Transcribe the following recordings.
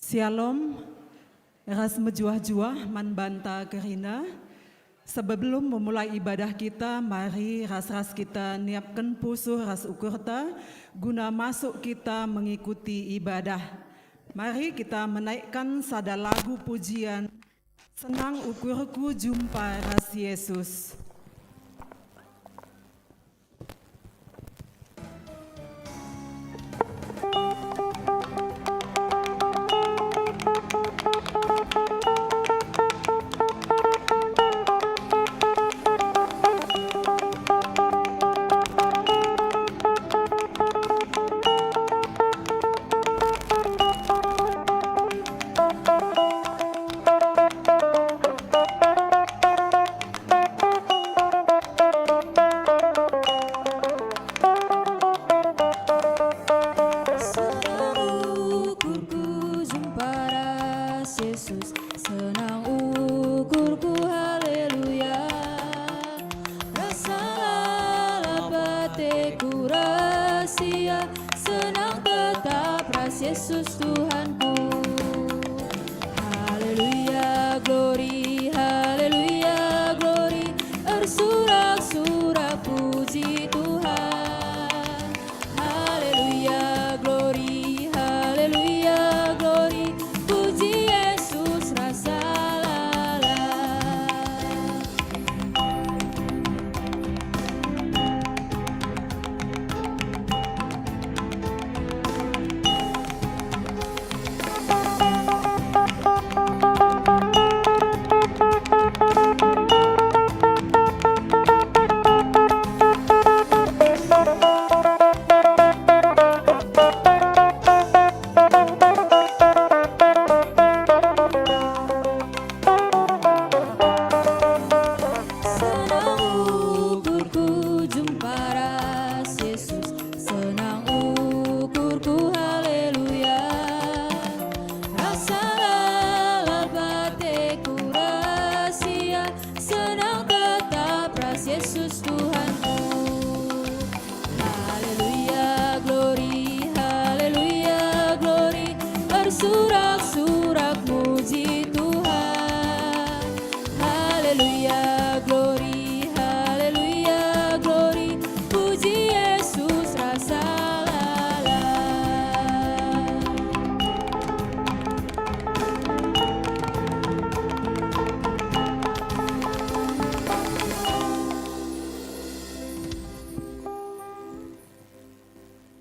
Shalom, ras mejuah-juah man banta kerina. Sebelum memulai ibadah kita, mari ras-ras kita niapkan pusuh ras ukurta guna masuk kita mengikuti ibadah. Mari kita menaikkan sada lagu pujian, senang ukurku jumpa ras Yesus.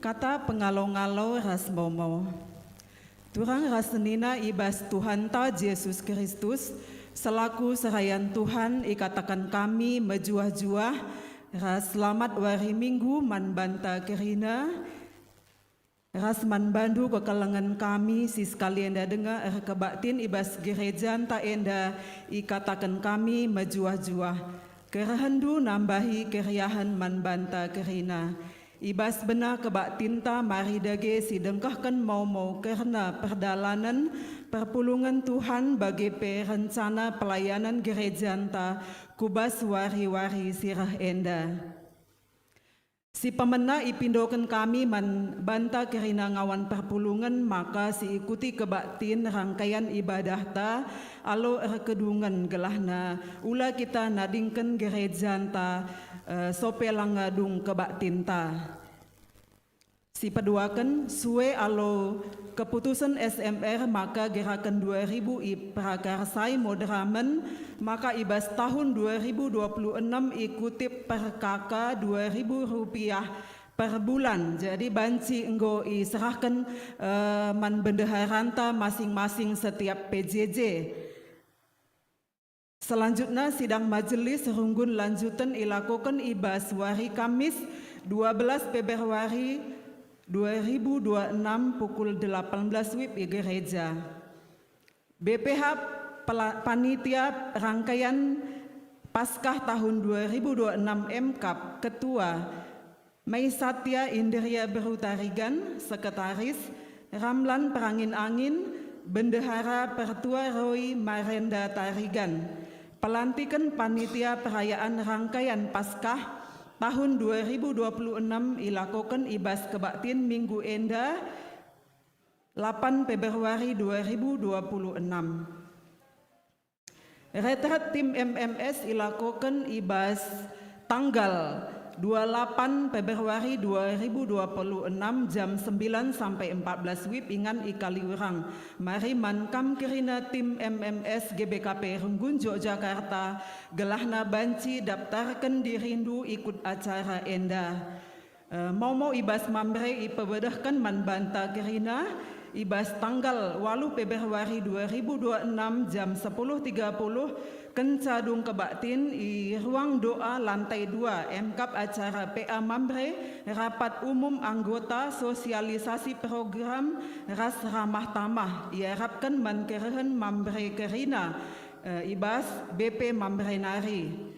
Kata pengalo-ngalo ras momo. Turang ras nina ibas Tuhan ta Yesus Kristus selaku serayan Tuhan ikatakan kami mejuah-juah ras selamat wari minggu man banta kerina ras man bandu ke kalangan kami si sekalian dah dengar kebaktin ibas gereja ta enda ikatakan kami mejuah-juah kerehendu nambahi keriahan man banta kerina. Ibas benar kebak tinta mari dage si dengkahkan mau karena perdalanan perpulungan Tuhan bagi perencana pelayanan gereja anta kubas wari-wari sirah enda. Si pemena ipindokan kami man banta kerina ngawan perpulungan maka si ikuti kebaktin rangkaian ibadah ta alo rekedungan gelahna ula kita nadingkan gereja anta sopelang ngadung kebaktin ta. Si peduakan suwe alo keputusan SMR maka gerakan 2000 prakarsai moderamen maka ibas tahun 2026 ikuti per kakak 2000 rupiah per bulan. Jadi banci enggo iserahkan man bendeharanta masing-masing setiap PJJ. Selanjutnya sidang majelis runggun lanjutan ilakukan ibas wari Kamis 12 Februari 2026 pukul 18 WIB gereja. BPH Panitia Rangkaian Paskah tahun 2026 MKAP Ketua Maisatya Indria Berutarigan, Sekretaris Ramlan Perangin Angin, Bendahara Pertua Roy Marenda Tarigan. Pelantikan Panitia Perayaan Rangkaian Paskah tahun 2026 ilakukan ibas kebaktin minggu enda 8 Februari 2026. Retret tim MMS ilakokan ibas tanggal 28 Februari 2026 jam 9 sampai 14 WIB ingan ikali urang. Mari mankam kerina tim MMS GBKP Runggun Yogyakarta gelahna banci daftarkan dirindu ikut acara enda. Mau ibas mamre ipebedahkan man banta kerina ibas tanggal 8 Februari 2026 jam 10.30 kencadung kebaktin i ruang doa lantai 2 MKAP acara PA Mambre rapat umum anggota sosialisasi program ras ramah tamah iharapkan mankerehen Mambre kerina ibas BP Mambre Nari.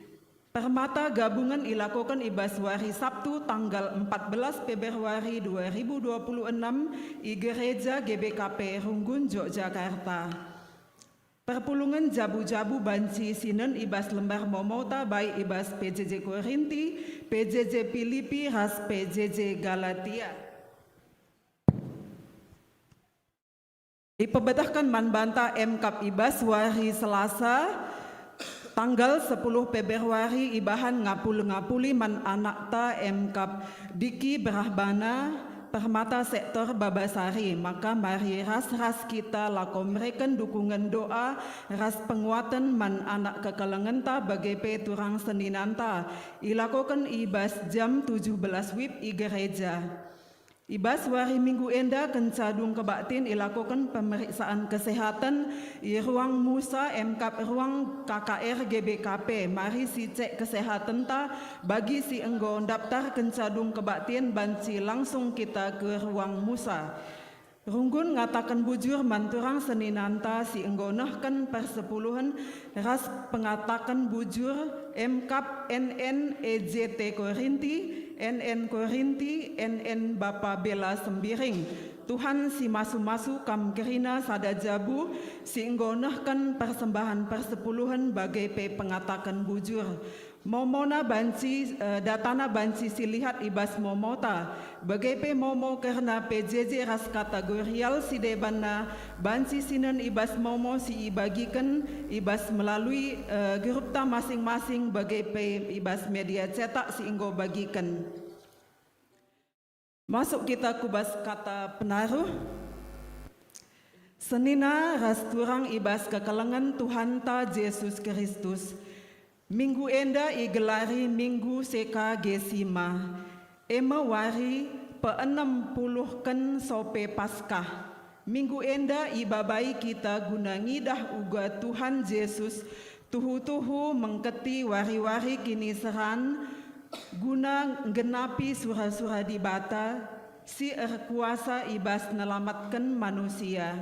Permata gabungan ilakukan ibas hari Sabtu tanggal 14 Februari 2026 i Gereja GBKP Runggun Yogyakarta. Perpulungan jabu-jabu banci sinen ibas lembar momota baik ibas PJJ Korinti, PJJ Filipi, ras PJJ Galatia. Dipebetahkan manbanta MKAP ibas hari Selasa tanggal 10 Februari ibahan ngapuli man anak ta MKAP Diki Brahbana Permata sektor Babasari. Maka mari ras kita lakomreken dukungan doa ras penguatan man anak kekalengan ta bagai peturang seninanta ilakokan ibas jam 17 WIB i gereja. Ibas hari Minggu enda kencadung kebaktin ilakukan pemeriksaan kesehatan di ruang Musa MKAP ruang KKR GBKP. Mari si cek kesehatan ta bagi si enggo daftar kencadung kebaktin banci langsung kita ke ruang Musa. Runggun ngatakan bujur manturang seninanta si enggonahkan persepuluhan ras pengatakan bujur MKAP NN EJT Korinti NN Korinti NN Bapa Bela Sembiring. Tuhan si masu-masu kam kerina sada jabu si enggonahkan persembahan persepuluhan bagai pengatakan bujur. Momona banci datana banci silihat ibas momota bagai momo karena PJJ ras kategorial si debana banci sinen ibas momo si ibagikan ibas melalui grup ta masing-masing bagai ibas media cetak si inggo bagikan. Masuk kita kubas kata penaruh. Senina ras turang ibas kekalengan Tuhan ta Yesus Kristus. Minggu enda igelari Minggu Seka Gesima. Ema wari pe-60 ken sope Paskah. Minggu enda ibabai kita guna ngidah uga Tuhan Yesus tuhu-tuhu mengketi wari-wari kini seran guna genapi surah-surah di bata si kuasa ibas nelamatkan manusia.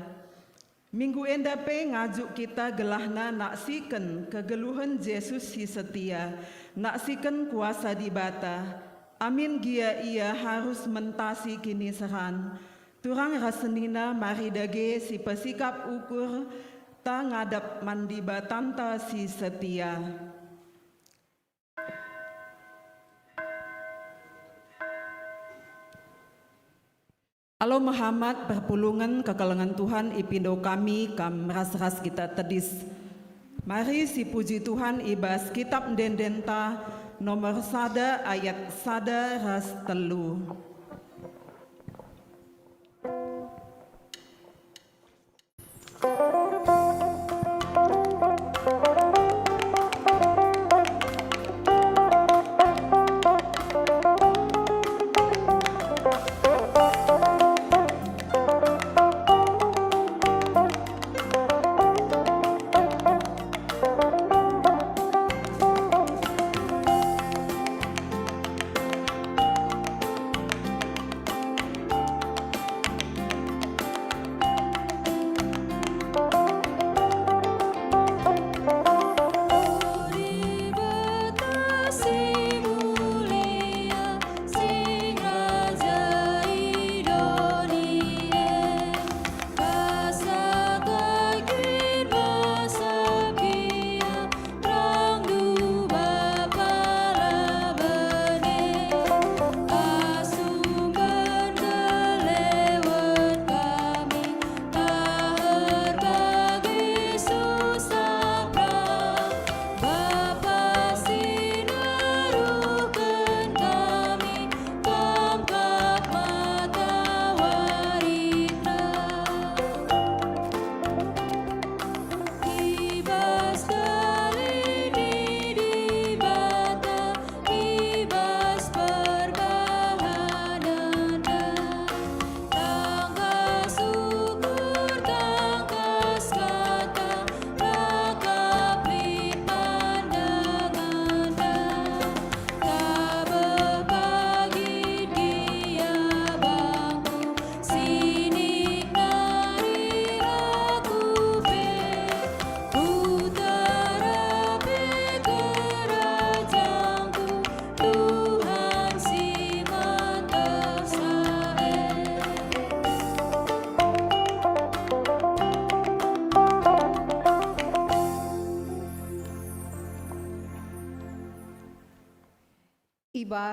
Minggu enda pe ngajuk kita gelahna naksikan kegeluhan Yesus si setia, naksikan kuasa di bata. Amin gia ia harus mentasi kini seran. Turang rasenina mari dage si pesikap ukur ta ngadap mandi batanta si setia. Alo Muhammad perpulungan kekalengan Tuhan ipindo kami kam ras-ras kita tedis. Mari si puji Tuhan ibas kitab dendenta nomor 1 ayat 1 ras telu.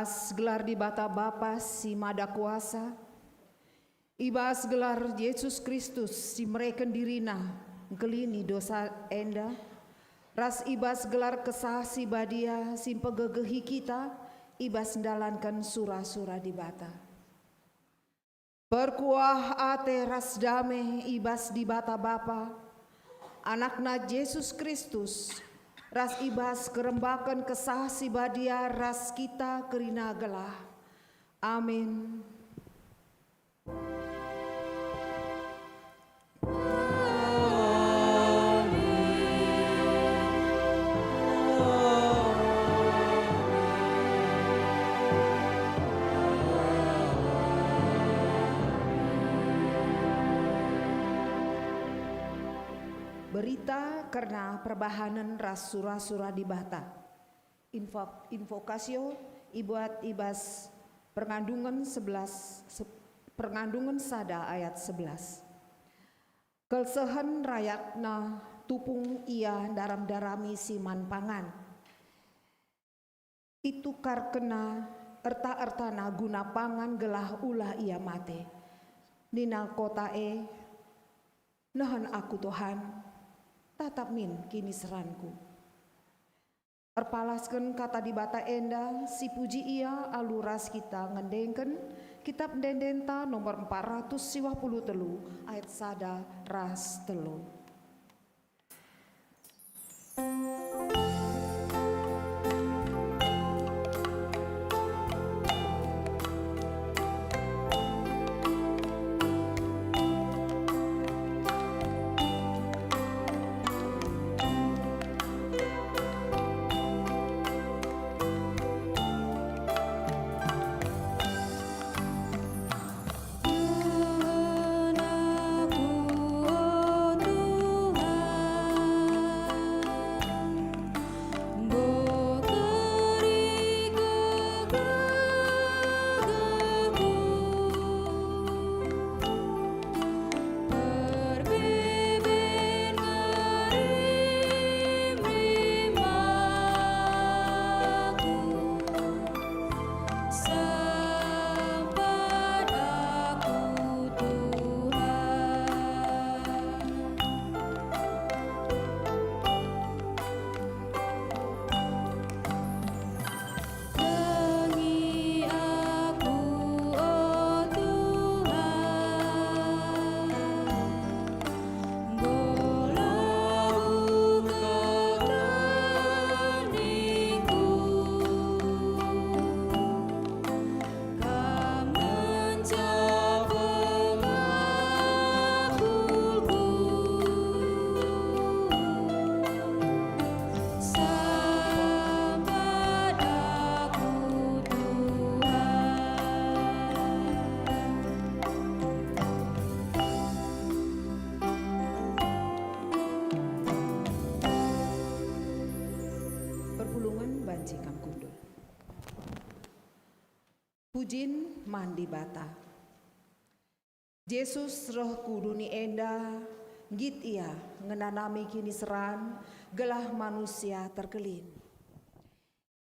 Ibas gelar di bata Bapa si Mada Kuasa, ibas gelar Yesus Kristus si mereken dirina gelini dosa enda, ras ibas gelar kesah si badia si pegegehi kita, ibas ndalankan surah-surah di bata. Berkuah ate ras dame ibas di bata Bapa, anakna Yesus Kristus, ras ibas kerembakan kesah si badia ras kita kerina gelah. Amin. Berita karena perbahanan ras surah-surah di bata. Invokasio ibuat ibas pengandungan 11 pengandungan sada ayat 11. Kelsehan rayakna tupung ia daram-darami siman pangan. Itu karkena erta-ertana guna pangan gelah ulah ia mate. Nina kotae nahan aku Tuhan, tatap min kini seranku. Erpalaskan kata di bata enda, si puji ia aluras kita ngendengken, kitab dendenta nomor 453 ayat sada ras telu. Pujin mandi bata. Yesus roh kuduni enda, git ia ngenanami kini seran, gelah manusia terkelin.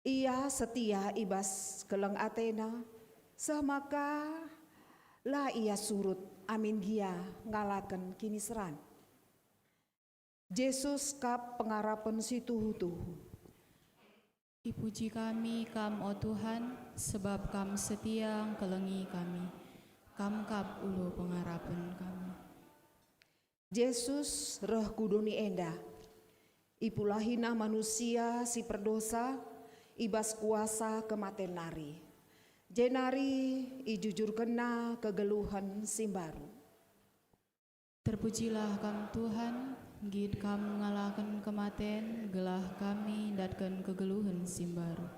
Ia setia ibas keleng Athena, semaka lah ia surut amin gia ngalaken kini seran. Yesus kap pengarapan situhu-tuhu. Dipuji kami kam o Tuhan, sebab kam setia kelengi kami. Kam kap ulu pengarapan kami. Yesus roh kuduni enda, ipulahina manusia si perdosa, ibas kuasa kematen nari. Jenari ijujur kena kegeluhan simbaru. Terpujilah kam Tuhan, gid kam ngalakan kematen, gelah kami datkan kegeluhan simbaru.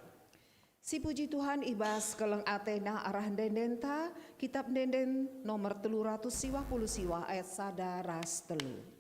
Si puji Tuhan ibas keleng Athena arah dendenta, kitab denden nomor 350 siwa ayat sada ras telu.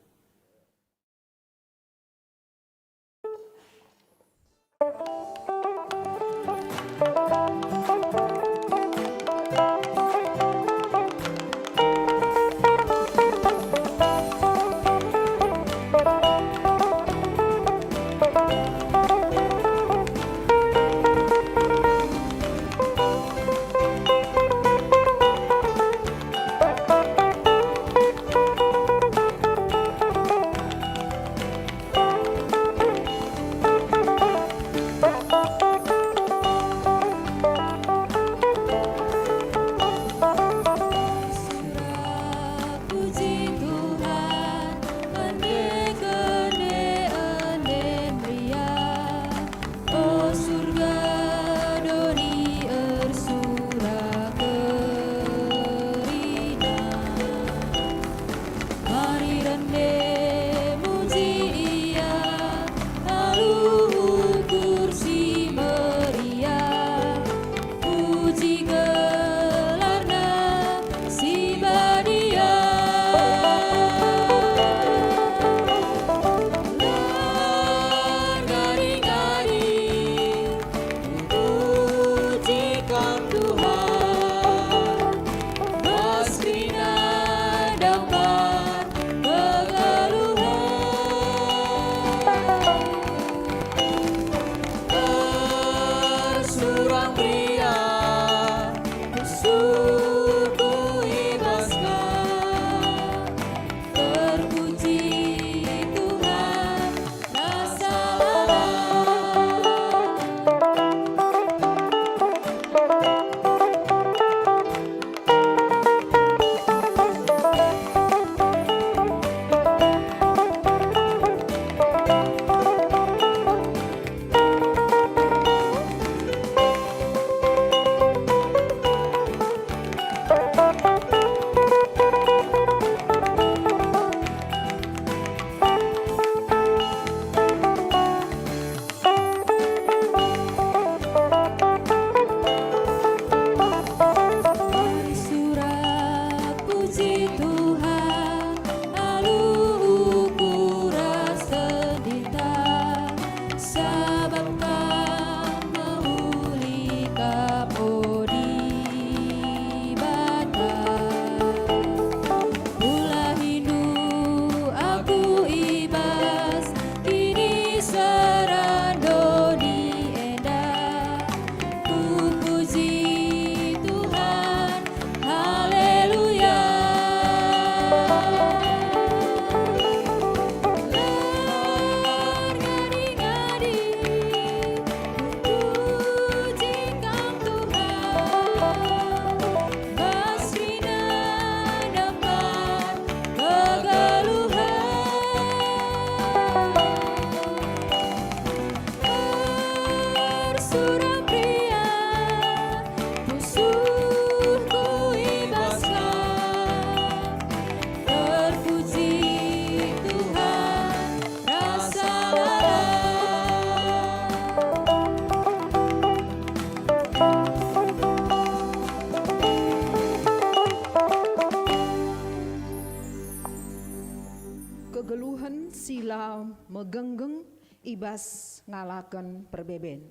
megeluhan sila megenggeng ibas ngalaken perbeben.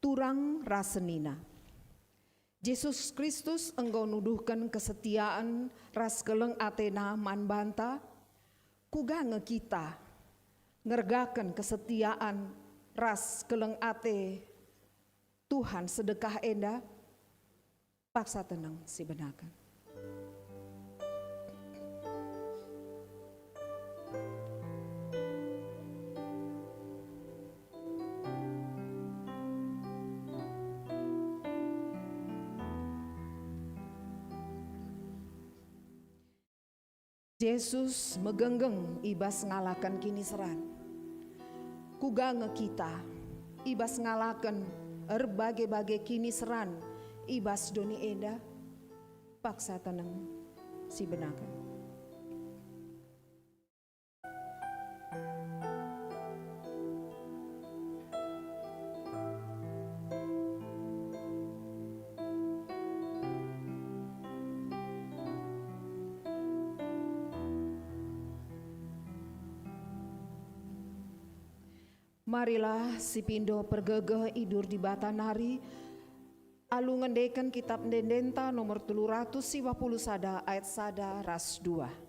Turang rasenina. Yesus Kristus engkau nuduhkan kesetiaan ras keleng Athena manbanta, kugange kita ngergakan kesetiaan ras keleng ate Tuhan sedekah enda, paksa tenang si benakan. Yesus megenggeng ibas ngalakan kini seran. Kugange kita ibas ngalakan berbagai-bagai kini seran ibas doni enda, paksa tenang si benakan. Marilah si pindo pergegeh idur di bata nari, alu ngendeken kitab Dendenta nomor 350 sada ayat sada ras 2.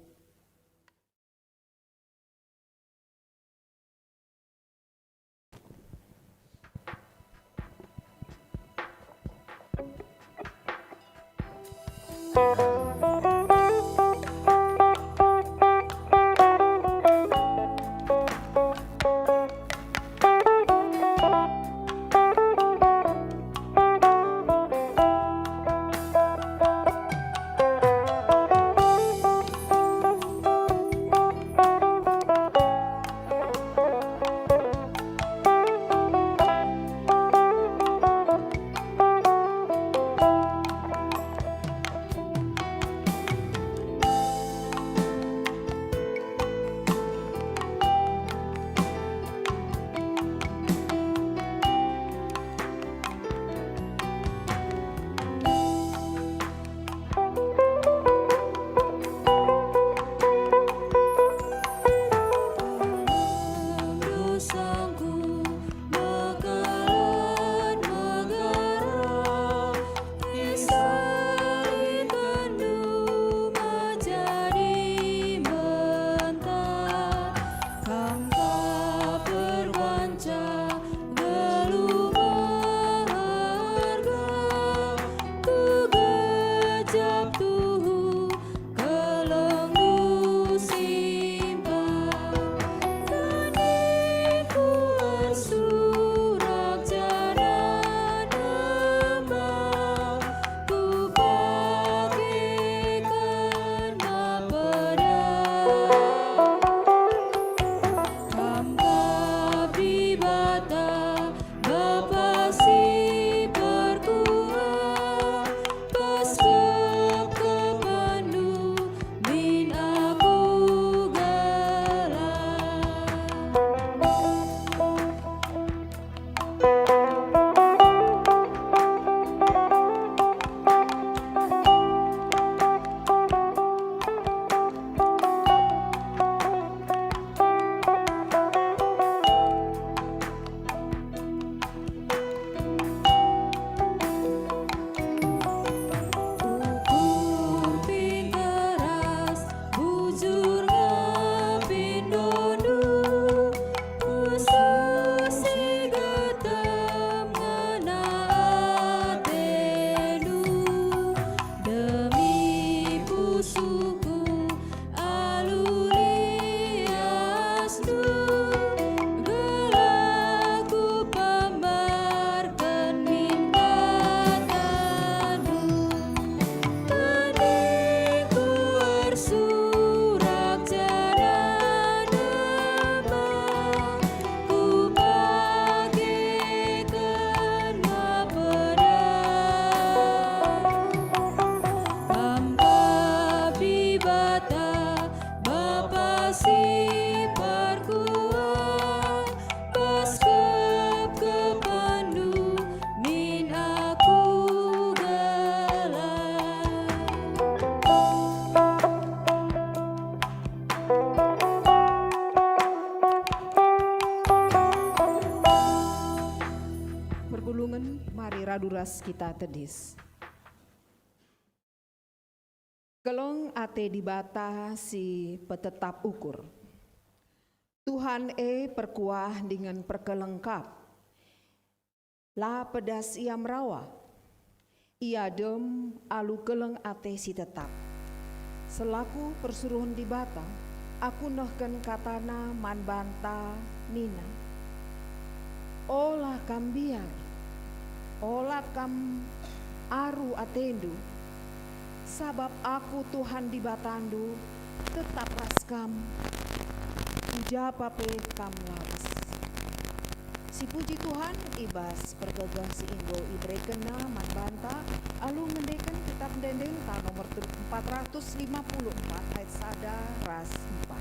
ibas kita tedis. Kelong ate dibata si petetap ukur. Tuhan perkuah dengan perkelengkap. La pedas ia merawa. Ia dem alu keleng ate si tetap. Selaku persuruhan dibata, aku nohken katana man banta Nina. Olah kam biar, olah kam aru atendu, sabab aku Tuhan di batandu, tetap raskam, ujapape kam lawas. Si puji Tuhan ibas pergagah si inggo ibre kena man banta, alu ngendekan kitab dendeng ta nomor 454 ayat sada ras 4.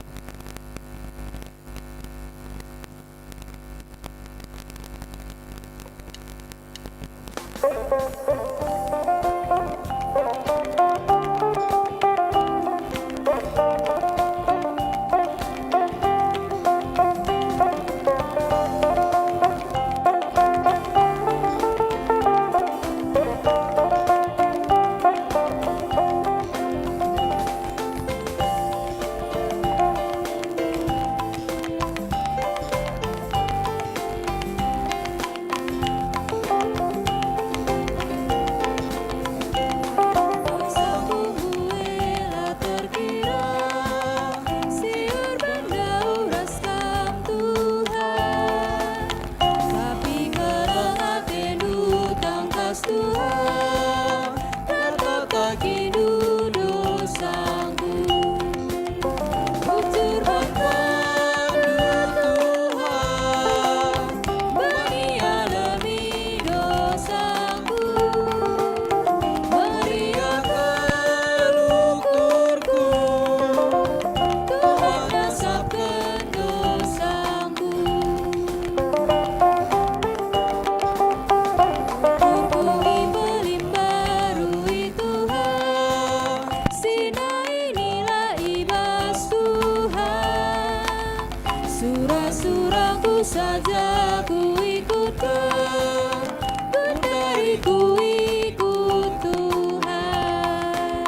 saja ku ikutkan, kendariku ikut Tuhan.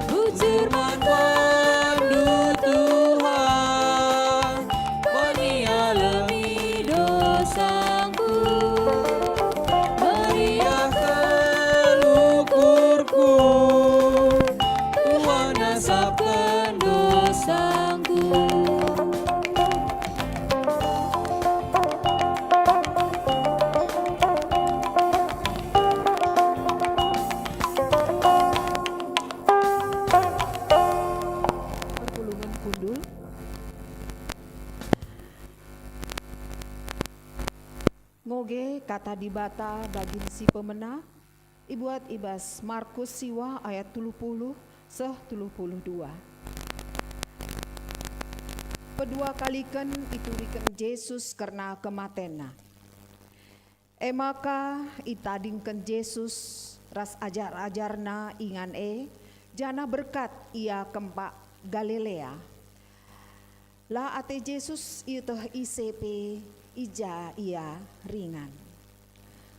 Ucurman pandu Tuhan, penialami dosaku, meriahkan ukurku, Tuhan asapkan dosaku. Ngoge kata dibata bagi si pemena, ibuat ibas Markus siwa ayat 30 seh 32. Pedua kalikan iturikan Yesus karena kematena. Maka itadingkan Yesus ras ajar-ajarna ingan jana berkat ia kempak Galilea. La ate Yesus iteh ICP ija ia ringan.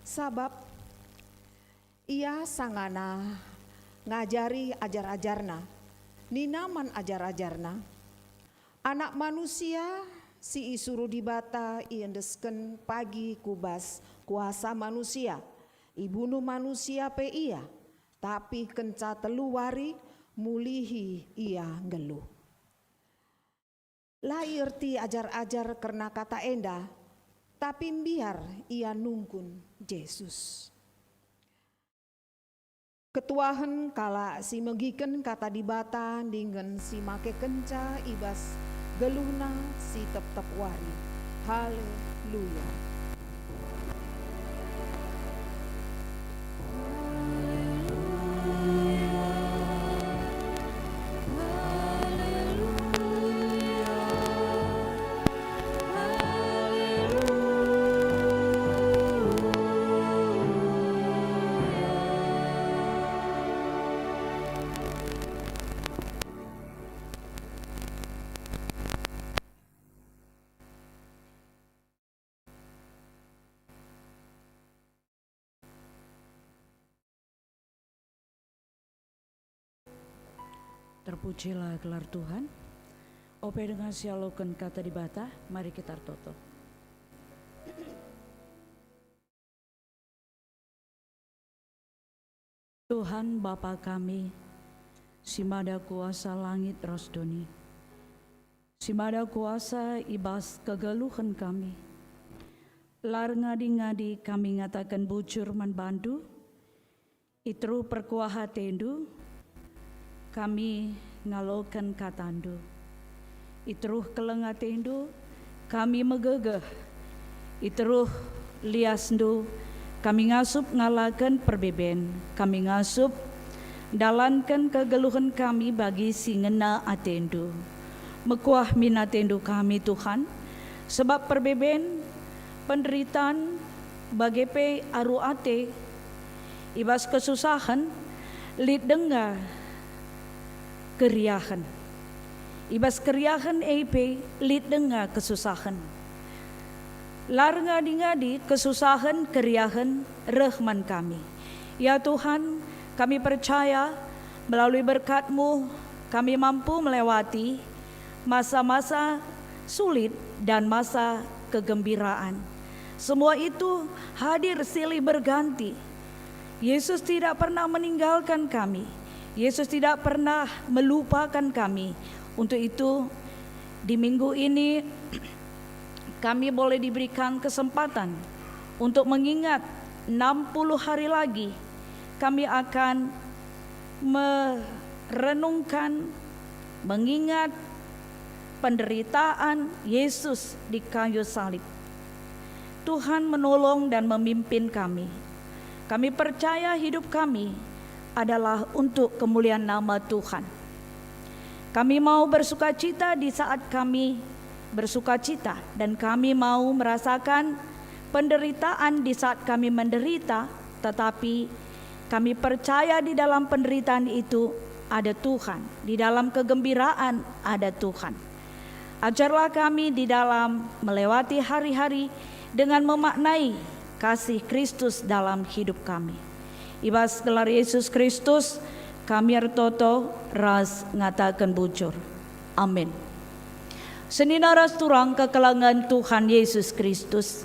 Sabab ia sangana ngajari ajar-ajarna, ninaman ajar-ajarna. Anak manusia si isuru dibata iendesken pagi kubas kuasa manusia. Ibunuh manusia pe ia, tapi kenca telu wari mulihi ia ngeluh. Lairti ajar-ajar karena kata enda, tapi biar ia nungkun Yesus. Ketuahan kala si megiken kata dibata dengan si make kenca ibas geluhna si tep-tep wari. Haleluya. Terpujilah gelar Tuhan. Ope dengan sialokan kata dibata, mari kita toto. Tuhan Bapa kami, simada kuasa langit rosdoni, simada kuasa ibas kegeluhan kami, lar ngadi-ngadi kami ngatakan bujur manbandu, itru perkuaha tendu, kami ngalokan katandu, itruh kelengatendu, kami megegeh, itruh liasndu, kami ngasup ngalakan perbeben, kami ngasup dalankan kegeluhan kami bagi si ngena atendu. Mekuah minatendu kami Tuhan, sebab perbeben penderitaan bagi pe aru ate, ibas kesusahan, lid dengar keriahan. Ibas keriahan EP lid dengar kesusahan. Lar ngadi-ngadi kesusahan keriahan rahman kami. Ya Tuhan, kami percaya melalui berkat-Mu kami mampu melewati masa-masa sulit dan masa kegembiraan. Semua itu hadir silih berganti. Yesus tidak pernah meninggalkan kami. Yesus tidak pernah melupakan kami. Untuk itu di minggu ini kami boleh diberikan kesempatan untuk mengingat 60 hari lagi kami akan merenungkan, mengingat penderitaan Yesus di kayu salib. Tuhan menolong dan memimpin kami. Kami percaya hidup kami adalah untuk kemuliaan nama Tuhan. Kami mau bersukacita di saat kami bersukacita, dan kami mau merasakan penderitaan di saat kami menderita, tetapi kami percaya di dalam penderitaan itu ada Tuhan, di dalam kegembiraan ada Tuhan. Ajarlah kami di dalam melewati hari-hari dengan memaknai kasih Kristus dalam hidup kami. Ibas gelar Yesus Kristus kami ertoto ras ngatakan bujur. Amin. Senina ras turang kekelangan Tuhan Yesus Kristus.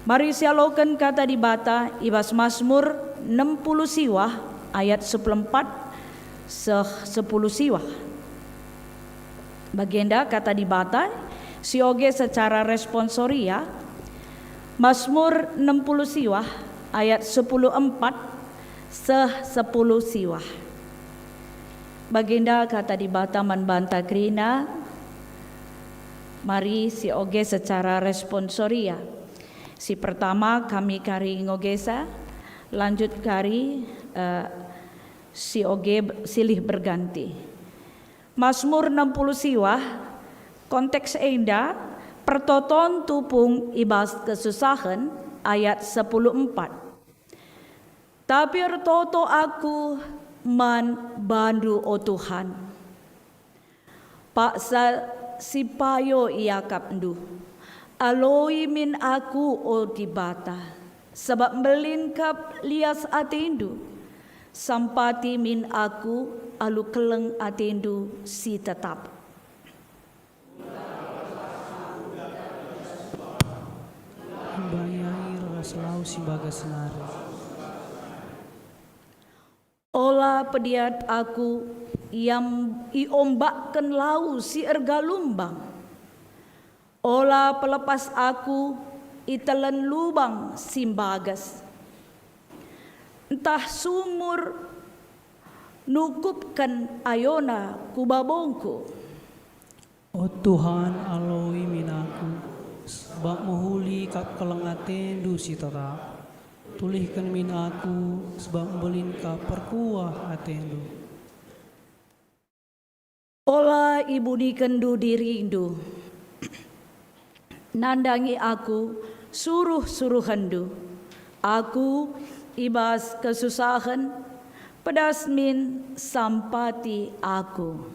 Mari sialokan kata dibata ibas Mazmur 60 siwah ayat 14 10 siwah. Bagenda kata dibata sioge secara responsoria. Mazmur 60 siwah ayat 10:4 10 siwah. Bagenda kata dibata manbanta krina. Mari si oge secara responsoria. Si pertama kami kari ngogesa, lanjut kari si oge silih berganti. Mazmur 60 siwah, konteks enda pertoton tupung ibas kesusahan ayat 10:4. Tapi ertoto aku man bandu o Tuhan. Paksa sipayo iakap ndu, aloi min aku o dibata, sebab melingkap lias atendu, sampati min aku alu keleng atendu si tetap. Bayai raslau si bagas senari. Ola pediat aku yang iombakkan lau si ergalumbang. Ola pelepas aku itelen lubang simbagas. Entah sumur nukupkan ayona kubabongku. O Tuhan aloi minaku, sebab mohuli kap kelengaten dusi tetap. Tulihkan min aku, sebab belin kap perkuah atendu. Ola ibu dikendu dirindu, nandangi aku suruh-suruhandu. Aku ibas kesusahan, pedas min sampati aku.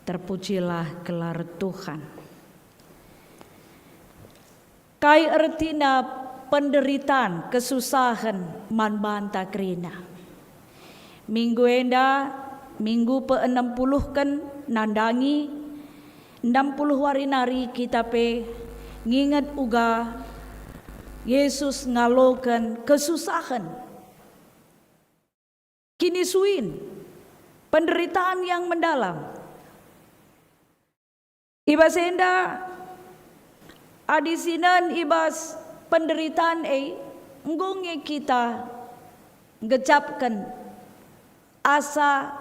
Terpujilah gelar Tuhan. Kai ertina penderitaan, kesusahan man banta kerina. Minggu enda, minggu pe-60 kan nandangi 60 hari nari kita pe ngingat uga Yesus ngalokan kesusahan, kinisuin, penderitaan yang mendalam. Ibas enda adisinan ibas penderitaan ngonge kita ngecapkan asa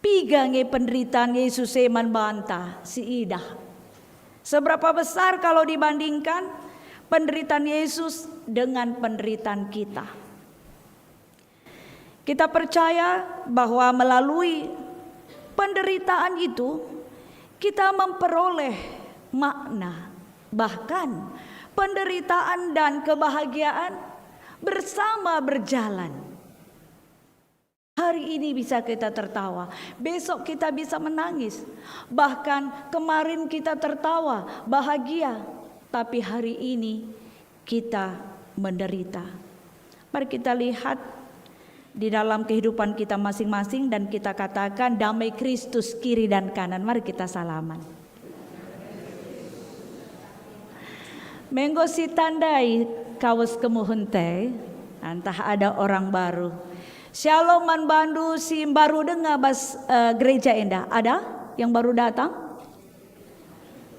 pigange penderitaan Yesus eman banta si idah. Seberapa besar kalau dibandingkan penderitaan Yesus dengan penderitaan kita. Kita percaya bahwa melalui penderitaan itu kita memperoleh makna, bahkan penderitaan dan kebahagiaan bersama berjalan. Hari ini bisa kita tertawa, besok kita bisa menangis. Bahkan kemarin kita tertawa, bahagia, tapi hari ini kita menderita. Mari kita lihat di dalam kehidupan kita masing-masing dan kita katakan damai Kristus kiri dan kanan. Mari kita salaman. Menggo si tandai kawas kemuhun teh, entah ada orang baru. Shalom man bandu si baru dengar bas gereja endah. Ada yang baru datang?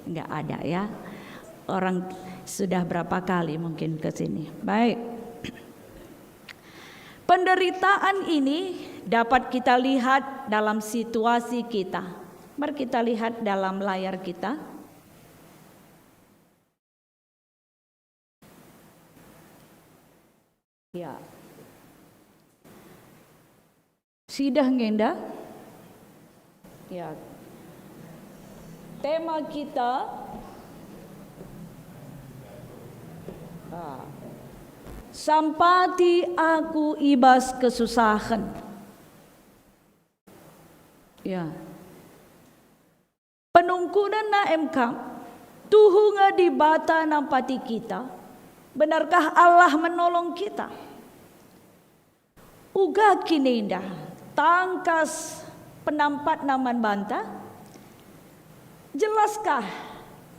Enggak ada ya. Orang sudah berapa kali mungkin ke sini. Baik. Penderitaan ini dapat kita lihat dalam situasi kita. Mari kita lihat dalam layar kita. Ya. Sidah ngenda. Ya. Tema kita sampati aku ibas kesusahan. Ya. Penungkunan na MK tuhunga di bata nampati kita. Benarkah Allah menolong kita? Uga kininda tangkas penampat naman banta. Jelaskah?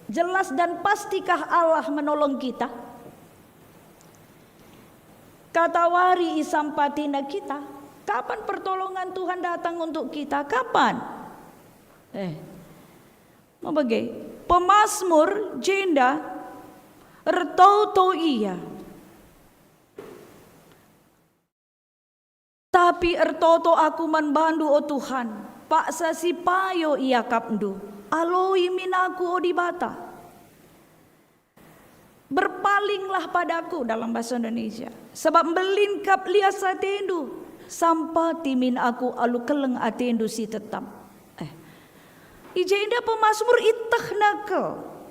Jelas dan pastikah Allah menolong kita? Katawari isampatina kita. Kapan pertolongan Tuhan datang untuk kita? Kapan? Mau bagai Pemasmur jenda ertauto iya. Tapi ertoto aku manbandu o Tuhan, paksa si payo iya kapndu, aloi minaku o dibata. Berpalinglah padaku dalam bahasa Indonesia, sebab melingkap lias atendu, sampati min aku alu keleng atendu si tetap. Ijenda Pemasmur itah nakel,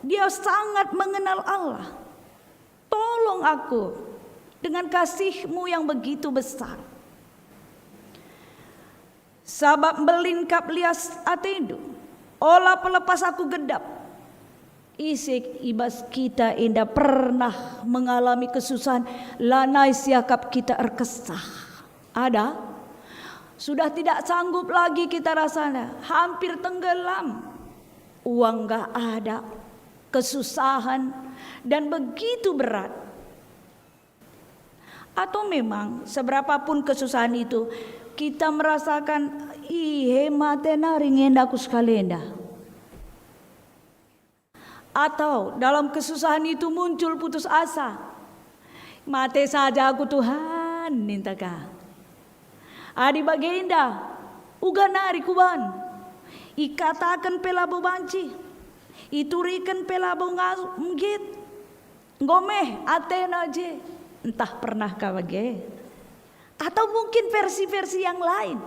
dia sangat mengenal Allah. Tolong aku dengan kasih-Mu yang begitu besar. Sabab melingkap lias atendu, olah pelepas aku gedap. Isik ibas kita indah pernah mengalami kesusahan, lanai siakap kita erkesah. Ada? Sudah tidak sanggup lagi kita rasanya, hampir tenggelam. Uang gak ada, kesusahan dan begitu berat. Atau memang seberapapun kesusahan itu, kita merasakan hematena ringendaku skalenda. Atau dalam kesusahan itu muncul putus asa. Mate saja aku Tuhan, nintaka. Adi bagenda, uga nari kuban. Ikatakan pelabo banci. Iturikan pelabo nggit. Ngomeh atena je. Entah pernah kabage. Atau mungkin versi-versi yang lain.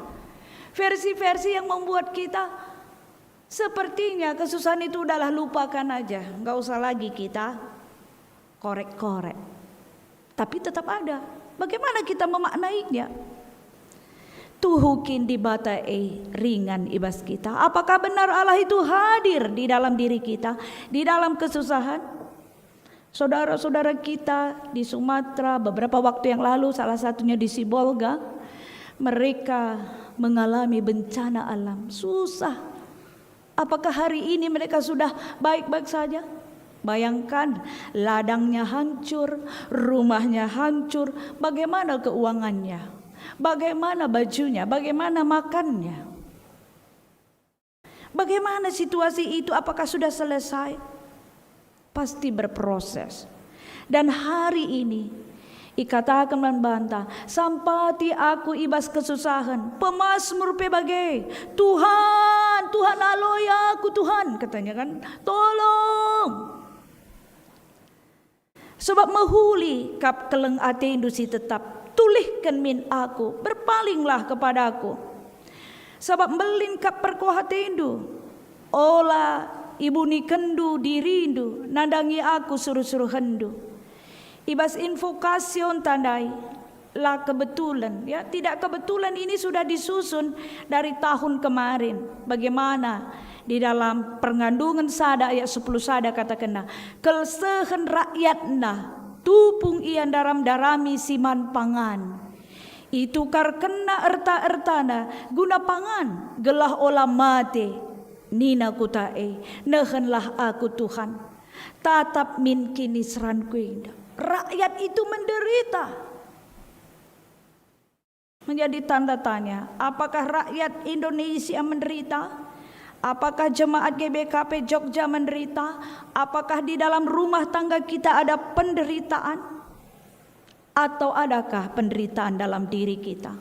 Versi-versi yang membuat kita sepertinya kesusahan itu udahlah lupakan aja. Gak usah lagi kita korek-korek. Tapi tetap ada. Bagaimana kita memaknainya? Tuhukin di bata ringan ibas kita. Apakah benar Allah itu hadir di dalam diri kita? Di dalam kesusahan? Saudara-saudara kita di Sumatera beberapa waktu yang lalu, salah satunya di Sibolga, mereka mengalami bencana alam, susah. Apakah hari ini mereka sudah baik-baik saja? Bayangkan, ladangnya hancur, rumahnya hancur, bagaimana keuangannya, bagaimana bajunya, bagaimana makannya, bagaimana situasi itu, apakah sudah selesai? Pasti berproses. Dan hari ini ikatakan membantah, sampati aku ibas kesusahan, pemazmur pebagai, Tuhan, Tuhan aloi aku Tuhan, katanya kan, tolong. Sebab mahuli kap keleng ate indusi tetap, tulihkan min aku, berpalinglah kepadaku. Sebab melin kap perkoha tendu, olah ibu ni kendu dirindu, nandangi aku suruh-suruh hendu. Ibas invokasion tandai lah kebetulan, ya tidak kebetulan, ini sudah disusun dari tahun kemarin. Bagaimana di dalam Perngandungan Sada ayat 10 Sada katakanlah, kelsehen rakyatna tupung ian daram-darami siman pangan. Itu karkena erta-ertana guna pangan gelah olah mate. Nina kutae, nehenlah aku Tuhan, tatap min kini seranku indah. Rakyat itu menderita. Menjadi tanda tanya, apakah rakyat Indonesia menderita? Apakah jemaat GBKP Jogja menderita? Apakah di dalam rumah tangga kita ada penderitaan? Atau adakah penderitaan dalam diri kita?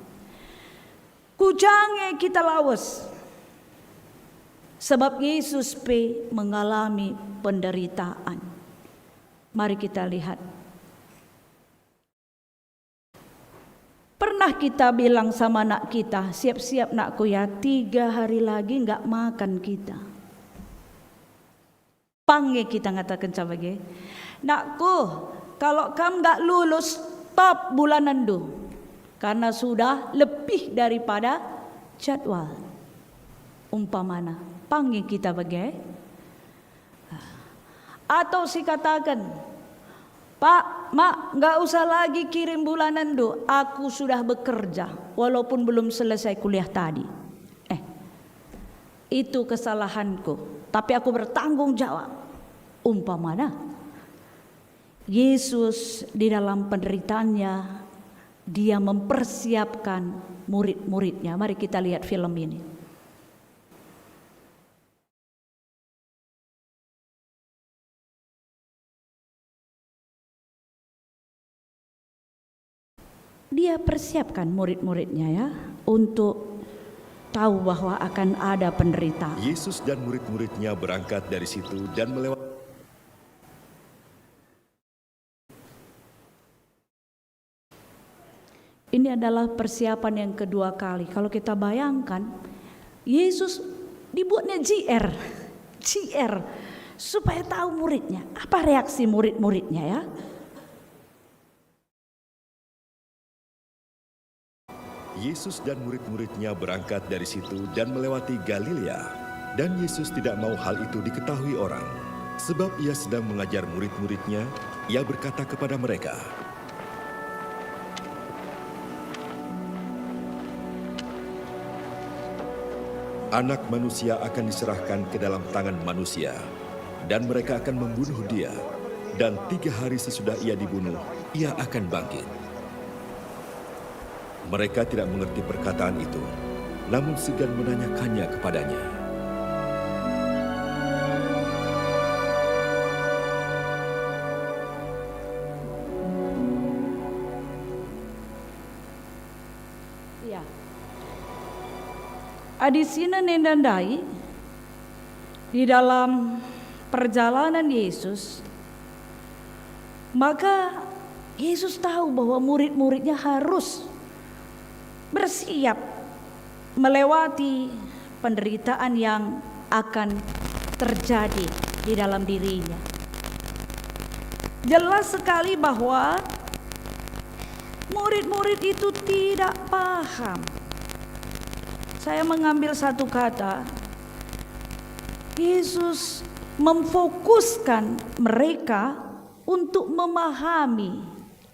Kujange kita lawas. Sebab Yesus mengalami penderitaan. Mari kita lihat. Pernah kita bilang sama anak kita, siap-siap nakku ya, 3 hari lagi enggak makan kita. Pange kita ngatakan sebagai, nakku, kalau kamu enggak lulus, stop bulanan du. Karena sudah lebih daripada jadwal. Umpamana. Panggil kita bagai, atau si katakan, Pak, Mak, nggak usah lagi kirim bulanan do, aku sudah bekerja walaupun belum selesai kuliah tadi. Itu kesalahanku, tapi aku bertanggung jawab. Umpamana Yesus di dalam penderitaannya, dia mempersiapkan murid-muridnya. Mari kita lihat film ini. Dia persiapkan murid-muridnya ya untuk tahu bahwa akan ada penderitaan. Yesus dan murid-muridnya berangkat dari situ dan melewati. Ini adalah persiapan yang kedua kali. Kalau kita bayangkan, Yesus dibuatnya JR supaya tahu muridnya. Apa reaksi murid-muridnya ya? Yesus dan murid-muridnya berangkat dari situ dan melewati Galilea. Dan Yesus tidak mau hal itu diketahui orang. Sebab ia sedang mengajar murid-muridnya, ia berkata kepada mereka, Anak manusia akan diserahkan ke dalam tangan manusia, dan mereka akan membunuh dia. Dan 3 hari sesudah ia dibunuh, ia akan bangkit. Mereka tidak mengerti perkataan itu, namun segan menanyakannya kepadanya. Ya. Adisina nendandai di dalam perjalanan Yesus, maka Yesus tahu bahwa murid-muridnya harus bersiap melewati penderitaan yang akan terjadi di dalam dirinya. Jelas sekali bahwa murid-murid itu tidak paham. Saya mengambil satu kata, Yesus memfokuskan mereka untuk memahami,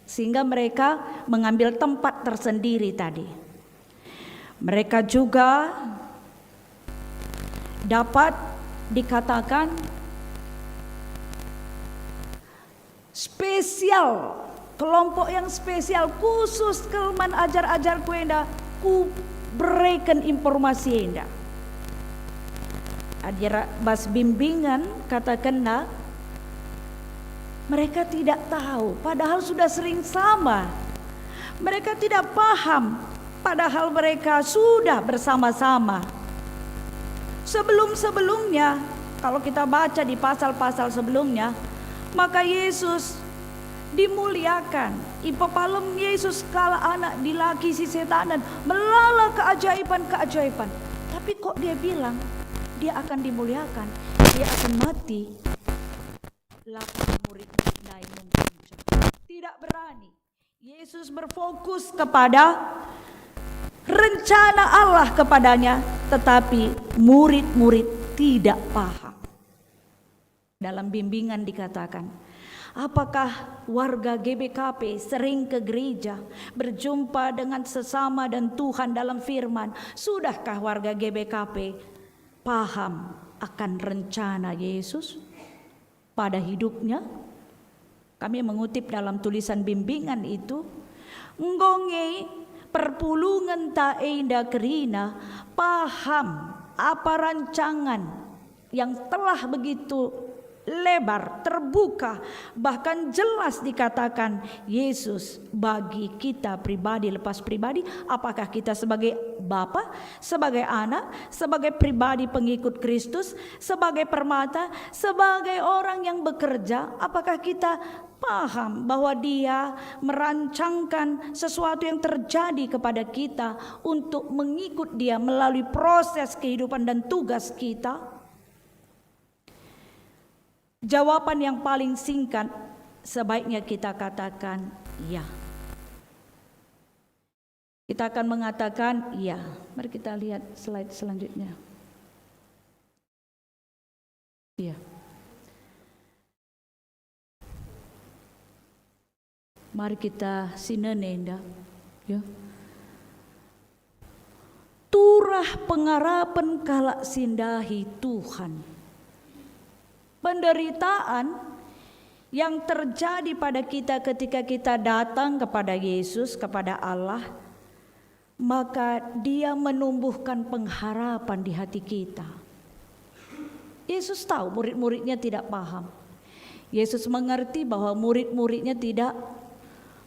sehingga mereka mengambil tempat tersendiri tadi. Mereka juga dapat dikatakan spesial, kelompok yang spesial, khusus kelman ajar-ajar kuenda ku berikan informasi enda. Ajar bas bimbingan katakanlah mereka tidak tahu, padahal sudah sering sama. Mereka tidak paham, padahal mereka sudah bersama-sama. Sebelum-sebelumnya, kalau kita baca di pasal-pasal sebelumnya, maka Yesus dimuliakan. Ipapalem Yesus kala anak dilaki si setanan melala keajaiban-keajaiban. Tapi kok dia bilang dia akan dimuliakan, dia akan mati. 8 murid naik mempuncak. Tidak berani. Yesus berfokus kepada rencana Allah kepadanya, tetapi murid-murid tidak paham. Dalam bimbingan dikatakan, apakah warga GBKP sering ke gereja, berjumpa dengan sesama dan Tuhan dalam firman? Sudahkah warga GBKP paham akan rencana Yesus pada hidupnya? Kami mengutip dalam tulisan bimbingan itu, ngonge perpulungan ta enda kerina paham apa rancangan yang telah begitu lebar, terbuka, bahkan jelas dikatakan Yesus bagi kita pribadi lepas pribadi. Apakah kita sebagai bapa, sebagai anak, sebagai pribadi pengikut Kristus, sebagai permata, sebagai orang yang bekerja, apakah kita paham bahwa Dia merancangkan sesuatu yang terjadi kepada kita untuk mengikut Dia melalui proses kehidupan dan tugas kita? Jawaban yang paling singkat sebaiknya kita katakan ya. Kita akan mengatakan ya. Mari kita lihat slide selanjutnya. Iya. Mari kita sinenenda ya. Turah pengarapan kalak sindahi Tuhan. Penderitaan yang terjadi pada kita ketika kita datang kepada Yesus, kepada Allah, maka Dia menumbuhkan pengharapan di hati kita. Yesus tahu murid-muridnya tidak paham. Yesus mengerti bahwa murid-muridnya tidak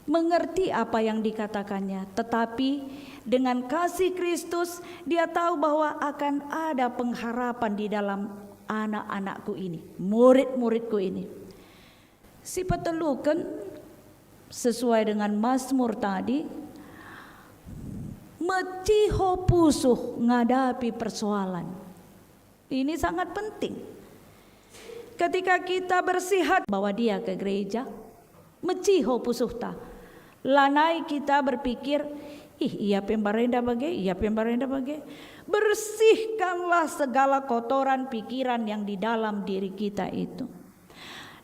mengerti apa yang dikatakannya, tetapi dengan kasih Kristus Dia tahu bahwa akan ada pengharapan di dalam anak-anakku ini, murid-muridku ini. Si petelukan sesuai dengan Mazmur tadi, meciho pusuh ngadapi persoalan. Ini sangat penting. Ketika kita bersihat bawa dia ke gereja, meciho pusuh ta. Lanai kita berpikir, iya pembarenda bagai, iya pembarenda bagai. Bersihkanlah segala kotoran pikiran yang di dalam diri kita itu.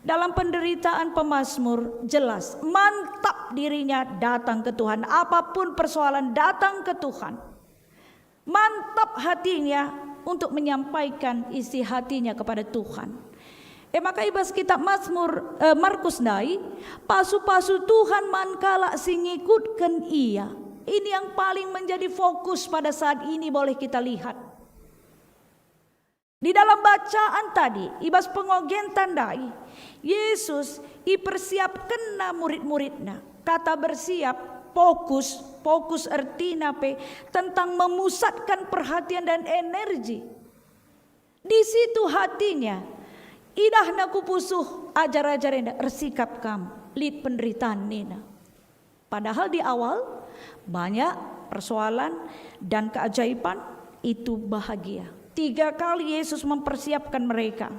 Dalam penderitaan pemazmur jelas, mantap dirinya datang ke Tuhan. Apapun persoalan datang ke Tuhan. Mantap hatinya untuk menyampaikan isi hatinya kepada Tuhan. Maka ibas kitab Mazmur Markus Nai, pasu-pasu Tuhan mankala singikutkan ia. Ini yang paling menjadi fokus pada saat ini boleh kita lihat. Di dalam bacaan tadi, ibas pengogen tandai, Yesus ipersiapkan murid-muridnya. Kata bersiap, fokus artinya tentang memusatkan perhatian dan energi. Di situ hatinya, idahna kupusuh ajar-ajar enda ersikap kam, lid penderitaan nina. Padahal di awal banyak persoalan dan keajaiban, itu bahagia. 3 kali Yesus mempersiapkan mereka.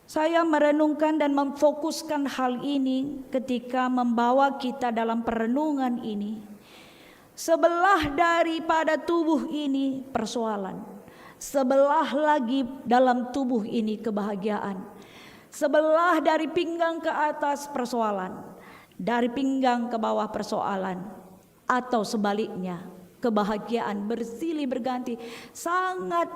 Saya merenungkan dan memfokuskan hal ini ketika membawa kita dalam perenungan ini. Sebelah daripada tubuh ini persoalan, sebelah lagi dalam tubuh ini kebahagiaan. Sebelah dari pinggang ke atas persoalan, dari pinggang ke bawah persoalan, atau sebaliknya, kebahagiaan bersilih berganti, sangat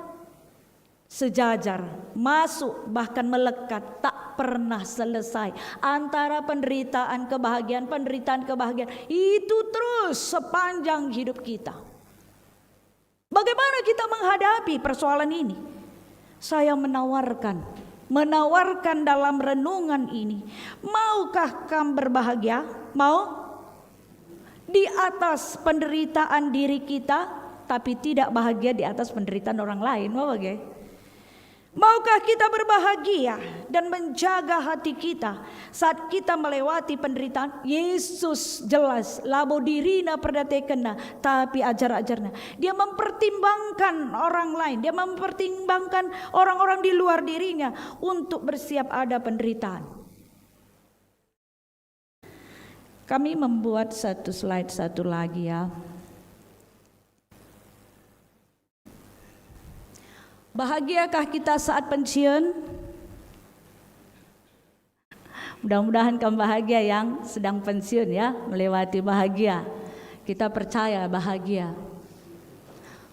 sejajar, masuk bahkan melekat, tak pernah selesai. Antara penderitaan kebahagiaan, penderitaan kebahagiaan, itu terus sepanjang hidup kita. Bagaimana kita menghadapi persoalan ini? Saya menawarkan dalam renungan ini, maukah kamu berbahagia? Mau? Di atas penderitaan diri kita, tapi tidak bahagia di atas penderitaan orang lain. Mau bagaimana? Maukah kita berbahagia dan menjaga hati kita saat kita melewati penderitaan? Yesus jelas labo dirina perdatekena, tapi ajar-ajarnya dia mempertimbangkan orang lain, dia mempertimbangkan orang-orang di luar dirinya untuk bersiap ada penderitaan. Kami membuat satu slide satu lagi ya. Bahagiakah kita saat pensiun? Mudah-mudahan kamu bahagia yang sedang pensiun ya, melewati bahagia. Kita percaya bahagia.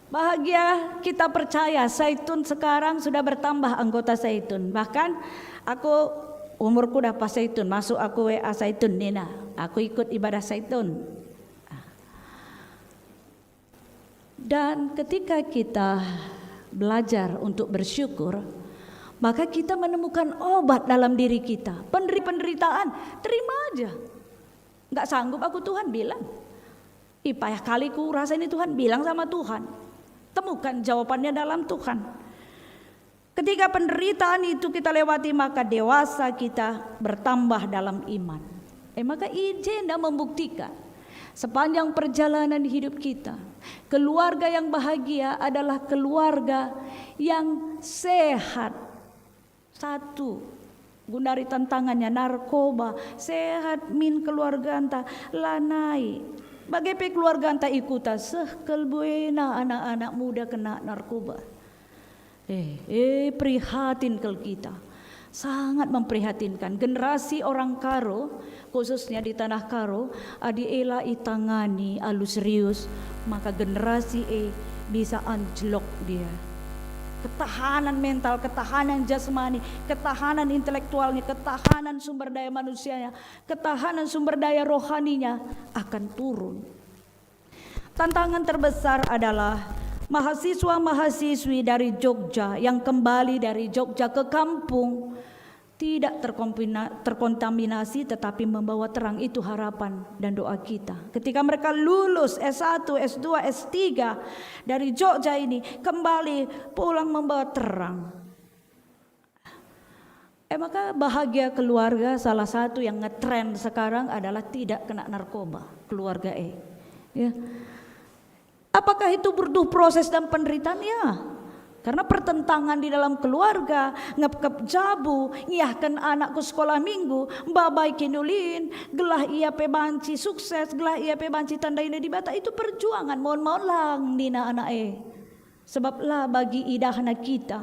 Bahagia, kita percaya Zaitun sekarang sudah bertambah anggota Zaitun. Bahkan aku umurku udah pas Zaitun, masuk aku WA Zaitun Nina. Aku ikut ibadah Zaitun. Dan ketika kita belajar untuk bersyukur, maka kita menemukan obat dalam diri kita. Penderitaan, terima aja. Gak sanggup aku, Tuhan bilang. Payah kali ku rasa ini, Tuhan bilang sama Tuhan. Temukan jawabannya dalam Tuhan. Ketika penderitaan itu kita lewati, maka dewasa kita bertambah dalam iman. Maka Ijenda membuktikan sepanjang perjalanan hidup kita, keluarga yang bahagia adalah keluarga yang sehat. Satu, gunari tantangannya narkoba, sehat min keluarga anta lanai. Bagaimana keluarga anta ikuta sekelbuena anak-anak muda kena narkoba. Prihatin kel kita. Sangat memprihatinkan. Generasi orang Karo, khususnya di tanah Karo, adi ela itangani alus serius, maka generasi bisa anjlok dia. Ketahanan mental, ketahanan jasmani, ketahanan intelektualnya, ketahanan sumber daya manusianya, ketahanan sumber daya rohaninya akan turun. Tantangan terbesar adalah mahasiswa-mahasiswi dari Jogja yang kembali dari Jogja ke kampung tidak terkontaminasi tetapi membawa terang. Itu harapan dan doa kita. Ketika mereka lulus S1, S2, S3 dari Jogja ini kembali pulang membawa terang. Maka bahagia keluarga, salah satu yang ngetrend sekarang adalah tidak kena narkoba. Keluarga ya. Apakah itu butuh proses dan penderitaan? Ya. Karena pertentangan di dalam keluarga, ngep-ngep jabu, ngiyahkan anakku sekolah minggu, babai kinulin, gelah ia pebanci sukses, gelah ia pebanci tanda ini di bata, itu perjuangan. Mohon lang nina anak sebablah bagi idahna kita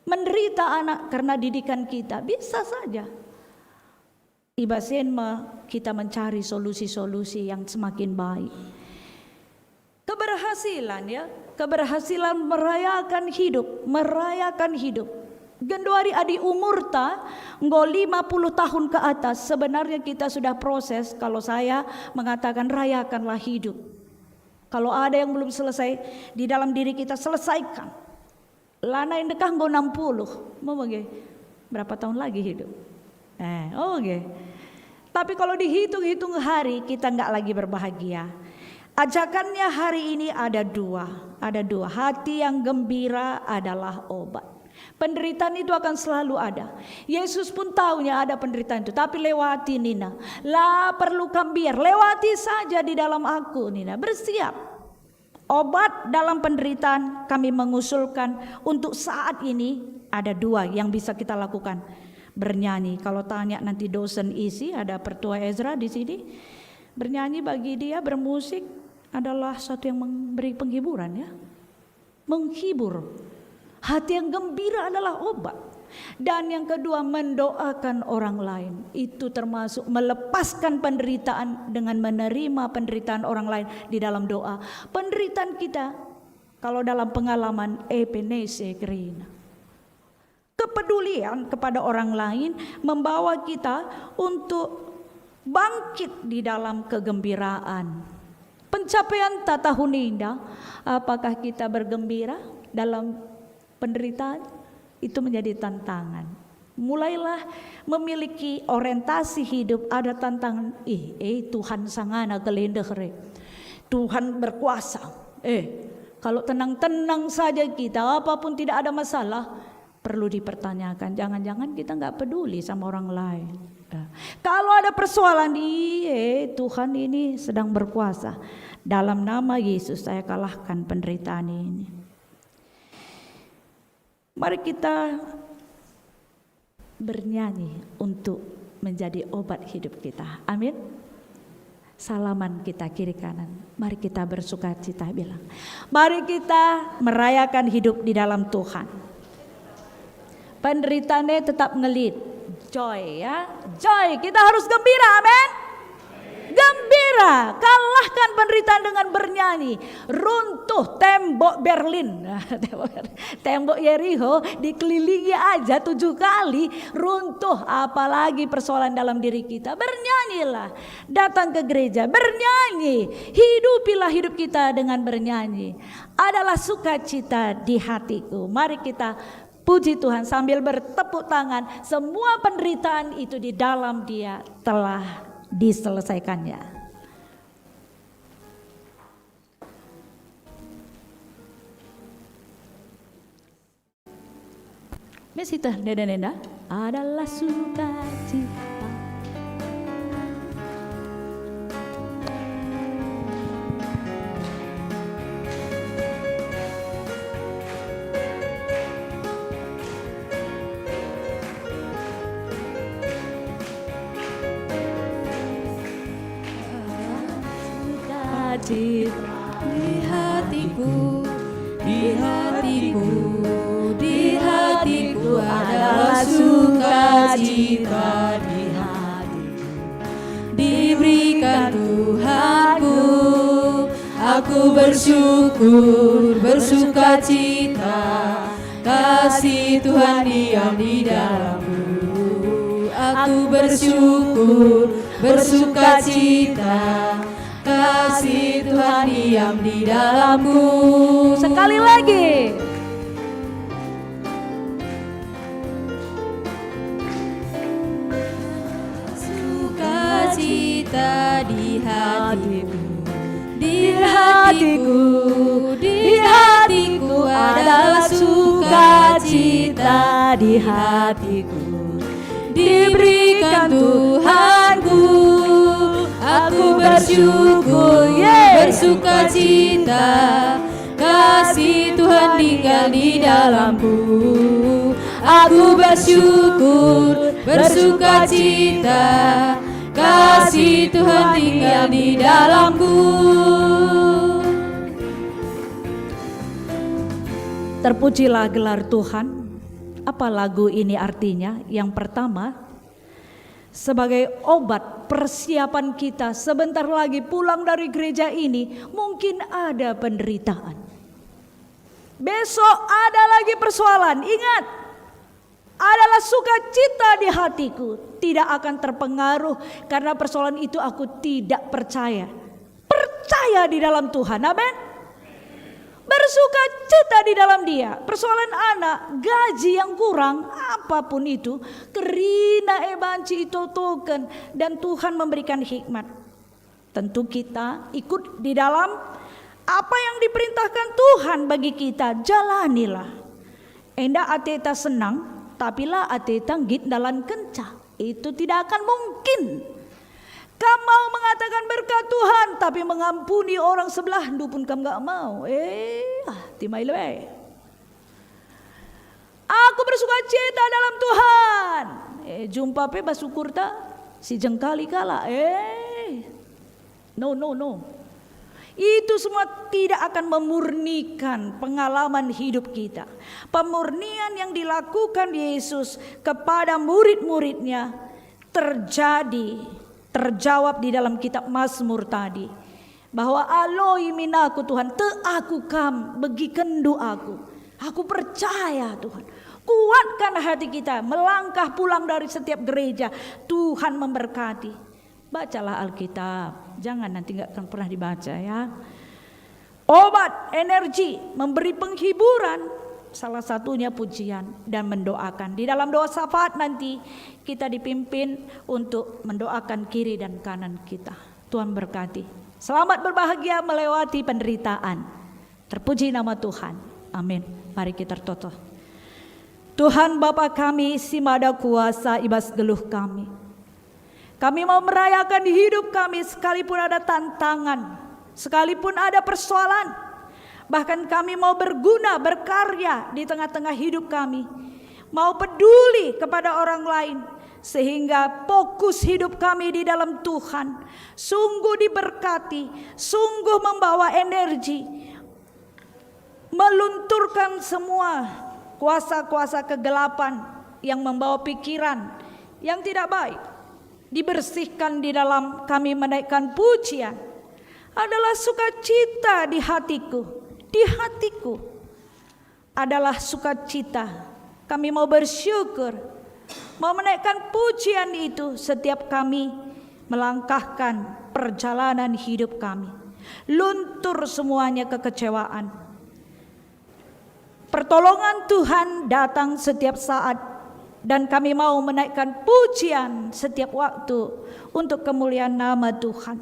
menderita anak karena didikan kita, bisa saja. Ibasen kita mencari solusi-solusi yang semakin baik. Keberhasilan ya, keberhasilan merayakan hidup. Genduari adi umurta nggo 50 tahun ke atas, sebenarnya kita sudah proses. Kalau saya mengatakan rayakanlah hidup. Kalau ada yang belum selesai di dalam diri kita, selesaikan. Lana yang dekah nggo 60, mau bagaimana? Berapa tahun lagi hidup? Tapi kalau dihitung-hitung hari, kita nggak lagi berbahagia. Ajakannya hari ini ada dua. Hati yang gembira adalah obat. Penderitaan itu akan selalu ada. Yesus pun tahunya ada penderitaan itu, tapi lewati Nina. Lah perlu kambiar, lewati saja di dalam aku Nina. Bersiap. Obat dalam penderitaan kami mengusulkan untuk saat ini ada dua yang bisa kita lakukan. Bernyanyi. Kalau tanya nanti dosen isi, ada Pertua Ezra di sini. Bernyanyi bagi dia, bermusik adalah satu yang memberi penghiburan ya. Menghibur. Hati yang gembira adalah obat. Dan yang kedua, mendoakan orang lain. Itu termasuk melepaskan penderitaan dengan menerima penderitaan orang lain di dalam doa. Penderitaan kita, kalau dalam pengalaman epenese kerina, kepedulian kepada orang lain membawa kita untuk bangkit di dalam kegembiraan. Pencapaian tata huninda, apakah kita bergembira dalam penderitaan? Itu menjadi tantangan. Mulailah memiliki orientasi hidup, ada tantangan. Tuhan sangana kelendere. Tuhan berkuasa. Kalau tenang-tenang saja kita, apapun tidak ada masalah, perlu dipertanyakan. Jangan-jangan kita nggak peduli sama orang lain. Kalau ada persoalan, Tuhan ini sedang berkuasa. Dalam nama Yesus saya kalahkan penderitaan ini. Mari kita bernyanyi untuk menjadi obat hidup kita. Amin. Salaman kita kiri kanan. Mari kita bersuka cita bilang. Mari kita merayakan hidup di dalam Tuhan. Penderitaannya tetap ngelit. Joy ya. Joy. Kita harus gembira. Amin. Gembira, kalahkan penderitaan dengan bernyanyi. Runtuh tembok Berlin, tembok Yeriho dikelilingi aja 7 kali runtuh. Apalagi persoalan dalam diri kita. Bernyanyilah, datang ke gereja, bernyanyi. Hidupilah hidup kita dengan bernyanyi. Adalah sukacita di hatiku. Mari kita puji Tuhan sambil bertepuk tangan. Semua penderitaan itu di dalam Dia telah diselesaikannya. Mesita nenda adalah sukacita. Di hatiku, di hatiku, di hatiku adalah sukacita di hatiku. Diberikan Tuhanku, aku bersyukur, bersukacita. Kasih Tuhan diam di dalamku. Aku bersyukur, bersukacita. Kasih Tuhan diam di dalamku. Sekali lagi. Sukacita di hatiku, di hatiku, di hatiku adalah sukacita di hatiku. Diberikan Tuhanku, aku bersyukur, bersukacita. Kasih Tuhan tinggal di dalamku. Aku bersyukur, bersukacita. Kasih Tuhan tinggal di dalamku. Terpujilah gelar Tuhan. Apa lagu ini artinya? Yang pertama, sebagai obat persiapan kita sebentar lagi pulang dari gereja ini, mungkin ada penderitaan. Besok ada lagi persoalan. Ingat, adalah sukacita di hatiku. Tidak akan terpengaruh karena persoalan itu aku tidak percaya. Percaya di dalam Tuhan. Amin. Bersukacita di dalam Dia. Persoalan anak, gaji yang kurang, apapun itu, kerina ebanci itu token, dan Tuhan memberikan hikmat. Tentu kita ikut di dalam apa yang diperintahkan Tuhan bagi kita, jalanilah. Enda ateta senang, tapilah ateta git dalam kenca. Itu tidak akan mungkin. Kamu mau mengatakan berkat Tuhan, tapi mengampuni orang sebelah, pun kamu gak mau. Timai lewe. Aku bersukacita dalam Tuhan. Jumpa pe basukur ta si jengkali kala. No. itu semua tidak akan memurnikan pengalaman hidup kita. Pemurnian yang dilakukan Yesus kepada murid-muridnya terjawab di dalam kitab Mazmur tadi, bahwa aloi minaku Tuhan, te aku kam begi kendu aku percaya Tuhan. Kuatkan hati kita melangkah pulang dari setiap gereja. Tuhan memberkati. Bacalah Alkitab, jangan nanti nggak akan pernah dibaca ya. Obat, energi, memberi penghiburan, salah satunya pujian dan mendoakan. Di dalam doa syafaat nanti kita dipimpin untuk mendoakan kiri dan kanan kita. Tuhan berkati. Selamat berbahagia melewati penderitaan. Terpuji nama Tuhan. Amin. Mari kita tertutup. Tuhan Bapa kami, si Maha Kuasa, ibas geluh kami. Kami mau merayakan hidup kami sekalipun ada tantangan, sekalipun ada persoalan. Bahkan kami mau berguna, berkarya di tengah-tengah hidup kami. Mau peduli kepada orang lain. Sehingga fokus hidup kami di dalam Tuhan sungguh diberkati, sungguh membawa energi. Melunturkan semua kuasa-kuasa kegelapan yang membawa pikiran yang tidak baik. Dibersihkan di dalam kami menaikkan pujian. Adalah sukacita di hatiku. Di hatiku adalah sukacita. Kami mau bersyukur, mau menaikkan pujian itu setiap kami melangkahkan perjalanan hidup kami. Luntur semuanya kekecewaan. Pertolongan Tuhan datang setiap saat. Dan kami mau menaikkan pujian setiap waktu untuk kemuliaan nama Tuhan.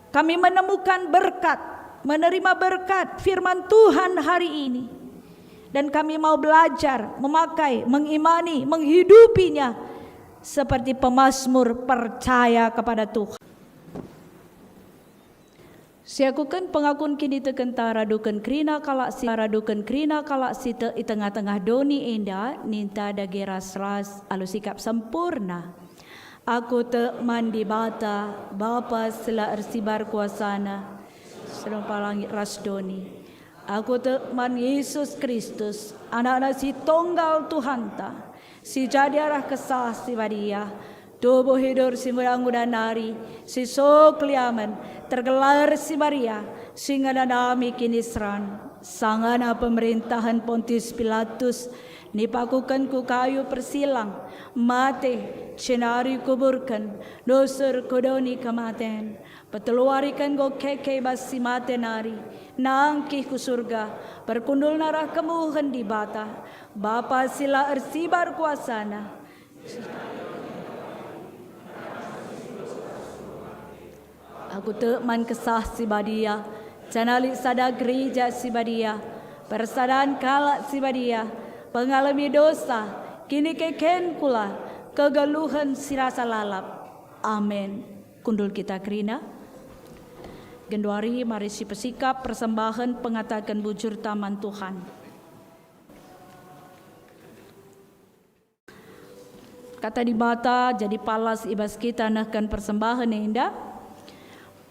Kami menemukan berkat, menerima berkat firman Tuhan hari ini. Dan kami mau belajar, memakai, mengimani, menghidupinya seperti pemazmur percaya kepada Tuhan. Siakukan pengakun kini tekentara duken krina kalak si te i tengah-tengah doni enda ninta dageras ras alusikap sempurna. Aku te mandi bata Bapa sela ersibar kuasana serempa langit ras doni. Aku te man Yesus Kristus anak-anak si tunggal Tuhan ta si jadi arah kesah si badia. Tubuh hidur si muda nari, si sokliaman, tergelar si Maria, singa nami kini seran, sangana pemerintahan Pontius Pilatus, nipakukan ku kayu persilang, mate, cenari kuburkan, dosur kodoni kematen, peteluarikan go keke basi mate nari, nangkih ku surga, berkundul narah kemuhen di bata, Bapa sila ersibar kuasana, aku teman kesah si badia, canalik sada gereja si badia, persadaan kalak si badia, pengalami dosa, kini keken kula, kegeluhan si rasa lalap. Amin. Kundul kita kerina. Genduari mari si pesikap persembahan pengatakan bujur taman Tuhan. Kata di bata jadi palas ibas kita nahkan persembahan indah.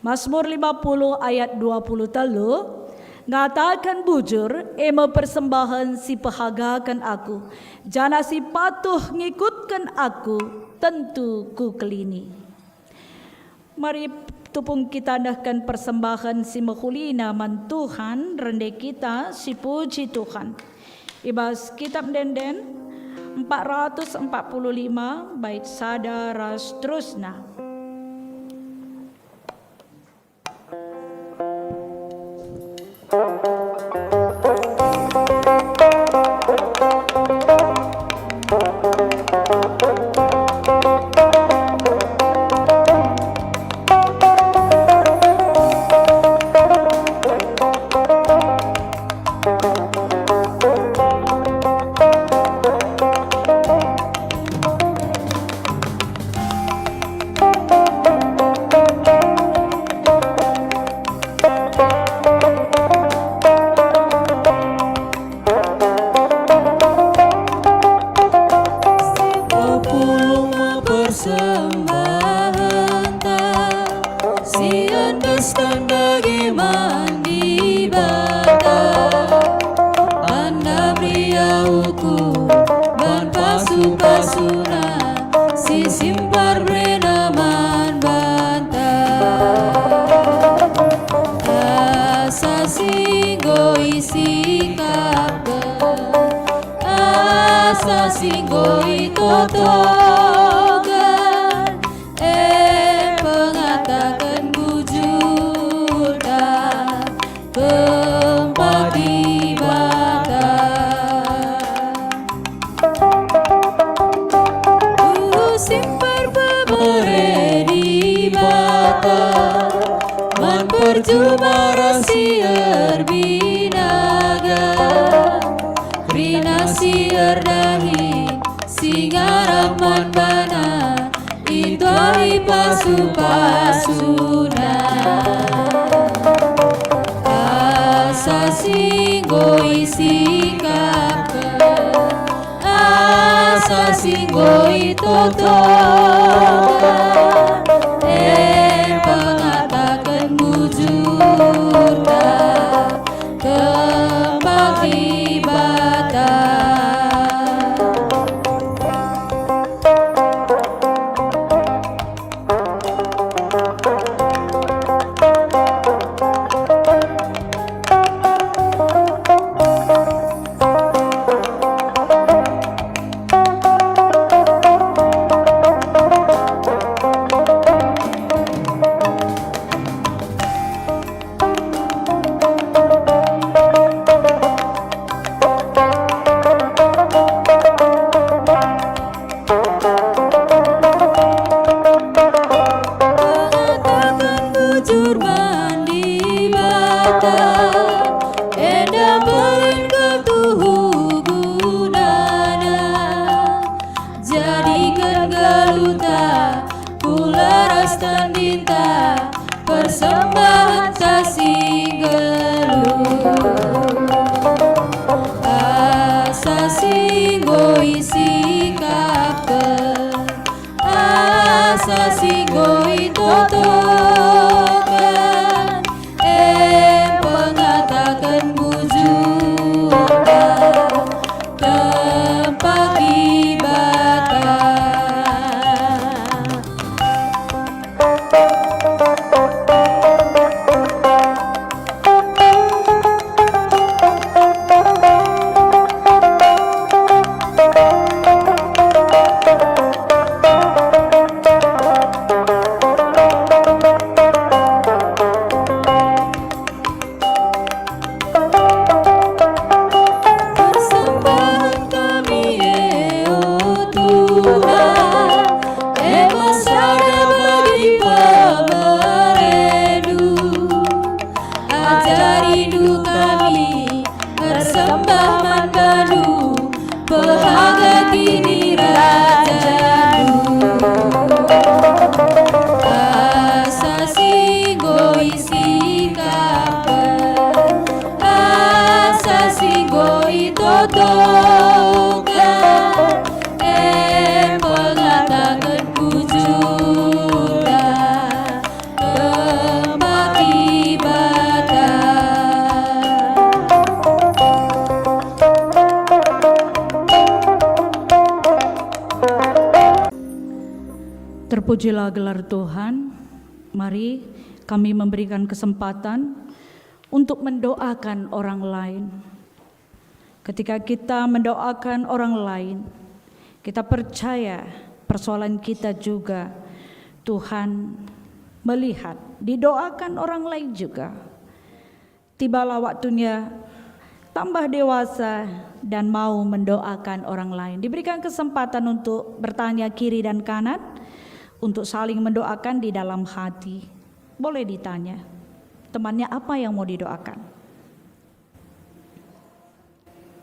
Mazmur 50 ayat 20 telu ngatakan bujur ema persembahan si pahagakan aku jana si patuh ngikutkan aku tentu ku kelini. Mari tupung kita dahkan persembahan si mahulina man Tuhan rende kita si puji Tuhan. Ibas kitab denden 445 bait sada ras terusna. lepaskan bagi mandi bata. Anda pria hukum ban pasu-pasuna si simpar brenaman banta. Asa singgo isi kapten, asa singgo itotogan, pengatakan bujuda tempat ibadah. Simpar pemere di bata, man percuma rasier binaga, rinasi erdahi singaraman bana, itu pasu-pasuna. Asa singgo isi kapten, asa singgo itotogan, pengatakan bujurna kembang ibadah. Bujur mandi bata, enda beren ketuhu gunana, jadikan galuta pularas dan dinta, persembahan sasi geluh. Asa singgo isi kapten, asa singgo itotogan, pengatakan bujuda tempat ibadah. Persembahan kami oh Tuhan, masada bagi pemeredu, ajari du kami bersembah mandanu, bahagia kini rajadu. Asa singgo isi kapten, asa singgo itotogan, pengatakan bujuda tempat ibadah. Terpujilah gelar Tuhan. Mari kami memberikan kesempatan untuk mendoakan orang lain. Ketika kita mendoakan orang lain, kita percaya persoalan kita juga Tuhan melihat, didoakan orang lain juga. Tibalah waktunya tambah dewasa dan mau mendoakan orang lain. Diberikan kesempatan untuk bertanya kiri dan kanan, untuk saling mendoakan di dalam hati. Boleh ditanya, temannya apa yang mau didoakan?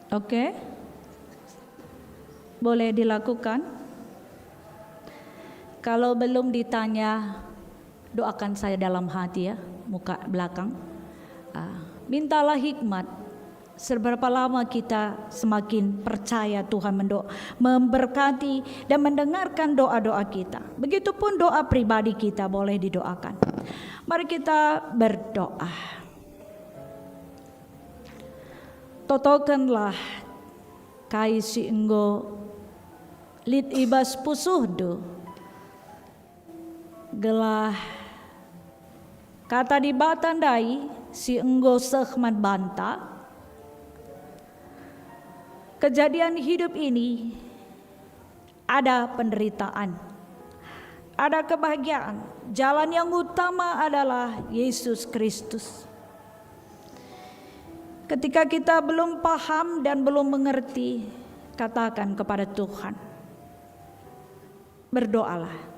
Oke? Boleh dilakukan? Kalau belum ditanya, doakan saya dalam hati ya, muka belakang. Mintalah hikmat. Seberapa lama kita semakin percaya Tuhan memberkati dan mendengarkan doa-doa kita. Begitupun doa pribadi kita boleh didoakan. Mari kita berdoa. Totokanlah kai si enggo lit ibas pusuhdu gelah kata di batandai si enggo sehman banta. Kejadian hidup ini ada penderitaan, ada kebahagiaan. Jalan yang utama adalah Yesus Kristus. Ketika kita belum paham dan belum mengerti, katakan kepada Tuhan. Berdoalah.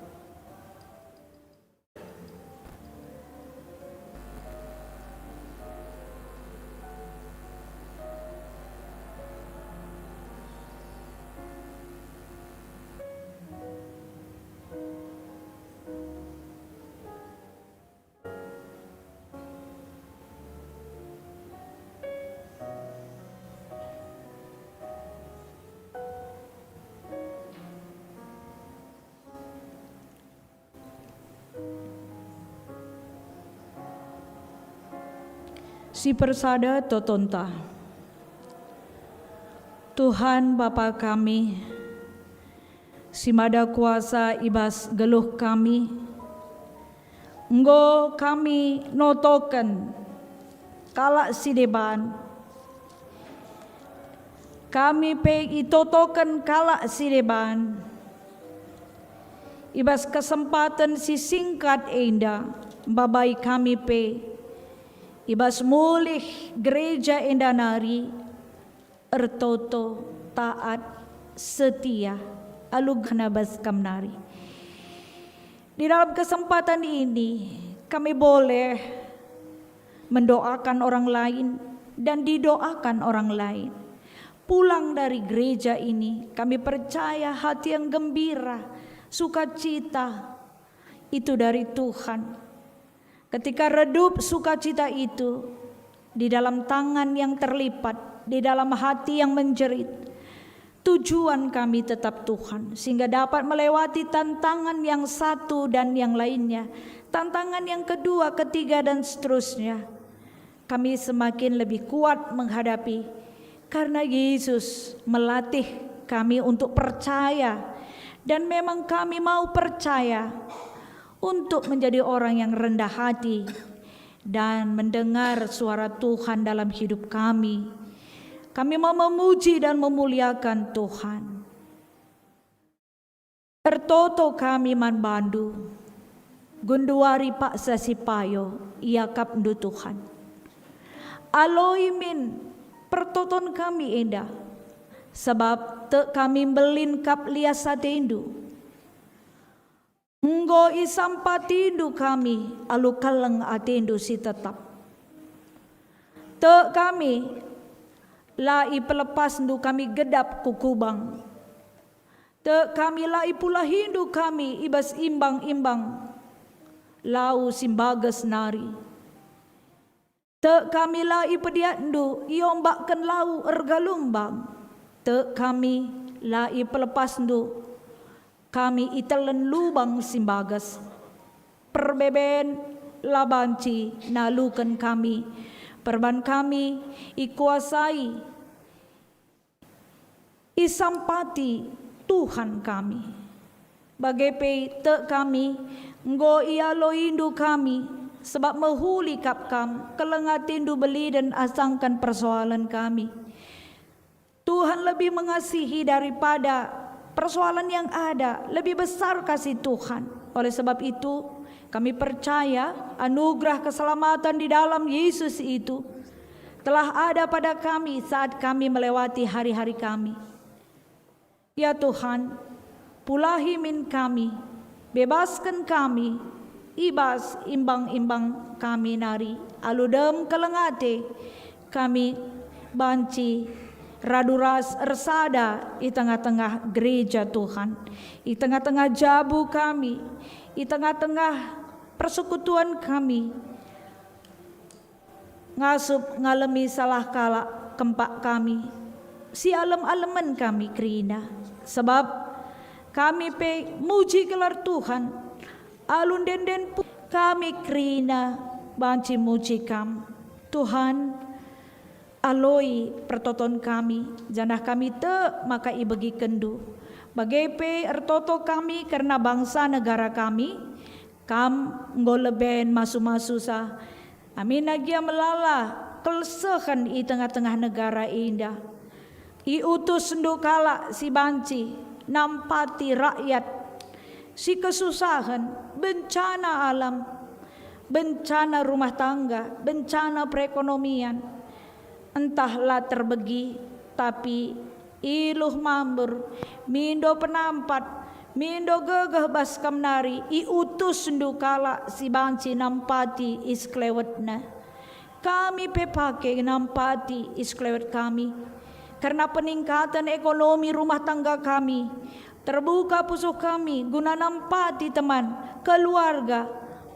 Si persada totonta. Tuhan Bapa kami, si mada kuasa ibas geluh kami, enggo kami notoken kalak si deban, kami pe itotoken kalak si deban, ibas kesempatan si singkat enda, babai kami pe ibas mulih gereja endanari ertoto taat setia alug hanabas kamnari. Di dalam kesempatan ini kami boleh mendoakan orang lain dan didoakan orang lain. Pulang dari gereja ini kami percaya hati yang gembira, sukacita itu dari Tuhan. Ketika redup sukacita itu di dalam tangan yang terlipat, di dalam hati yang menjerit, tujuan kami tetap Tuhan, sehingga dapat melewati tantangan yang satu dan yang lainnya, tantangan yang kedua, ketiga dan seterusnya. Kami semakin lebih kuat menghadapi, karena Yesus melatih kami untuk percaya, dan memang kami mau percaya untuk menjadi orang yang rendah hati dan mendengar suara Tuhan dalam hidup kami. Kami mau memuji dan memuliakan Tuhan. Tertoto kami man bandu, gunduari pak sasipayo, ia kapndu Tuhan. Aloimin pertoton kami enda, sebab te kami belin kap liasa tendu. Enggo isampatindu kami alu kaleng atendu si tetap. Te kami lai pelepas ndu kami gedap kukubang. Te kami lai pula hindu kami ibas imbang-imbang lau simbagas nari. Te kami lai pediat ndu iombakkan lau ergalumbang. Te kami lai pelepas ndu kami italen lubang simbagas, perbeben labanci nalukan kami, perban kami ikuasai, isampati Tuhan kami. Bagepe te kami, nggo ialo indu kami, sebab mehuli kap kam, kelengatindu beli dan asangkan persoalan kami. Tuhan lebih mengasihi daripada persoalan yang ada, lebih besar kasih Tuhan. Oleh sebab itu kami percaya anugerah keselamatan di dalam Yesus itu telah ada pada kami saat kami melewati hari-hari kami. Ya Tuhan, pulahi min kami, bebaskan kami, ibas imbang-imbang kami nari, aludem kelengate kami banci raduras ersada di tengah-tengah gereja Tuhan, di tengah-tengah jabu kami, di tengah-tengah persekutuan kami, ngasup ngalemi salah kala kempak kami, si alem-alemen kami kerina, sebab kami pe muji gelar Tuhan, alun denden kami kerina banci muji kam. Tuhan, aloi pertoton kami, janah kami te maka ibagi kendu. Bagepe ertoto kami karena bangsa negara kami, kam ngoleben masu-masu sa. Amin agia melala kelsehan i tengah-tengah negara indah. I utus ndukala si banci nampati rakyat si kesusahan, bencana alam, bencana rumah tangga, bencana perekonomian. Entahlah terbegi, tapi iluh mambur, mindo penampat, mindo gegah baskam nari, iutus ndukala si banci nampati isklewetna. Kami pepake nampati isklewet kami, karena peningkatan ekonomi rumah tangga kami, terbuka pusuk kami guna nampati teman, keluarga,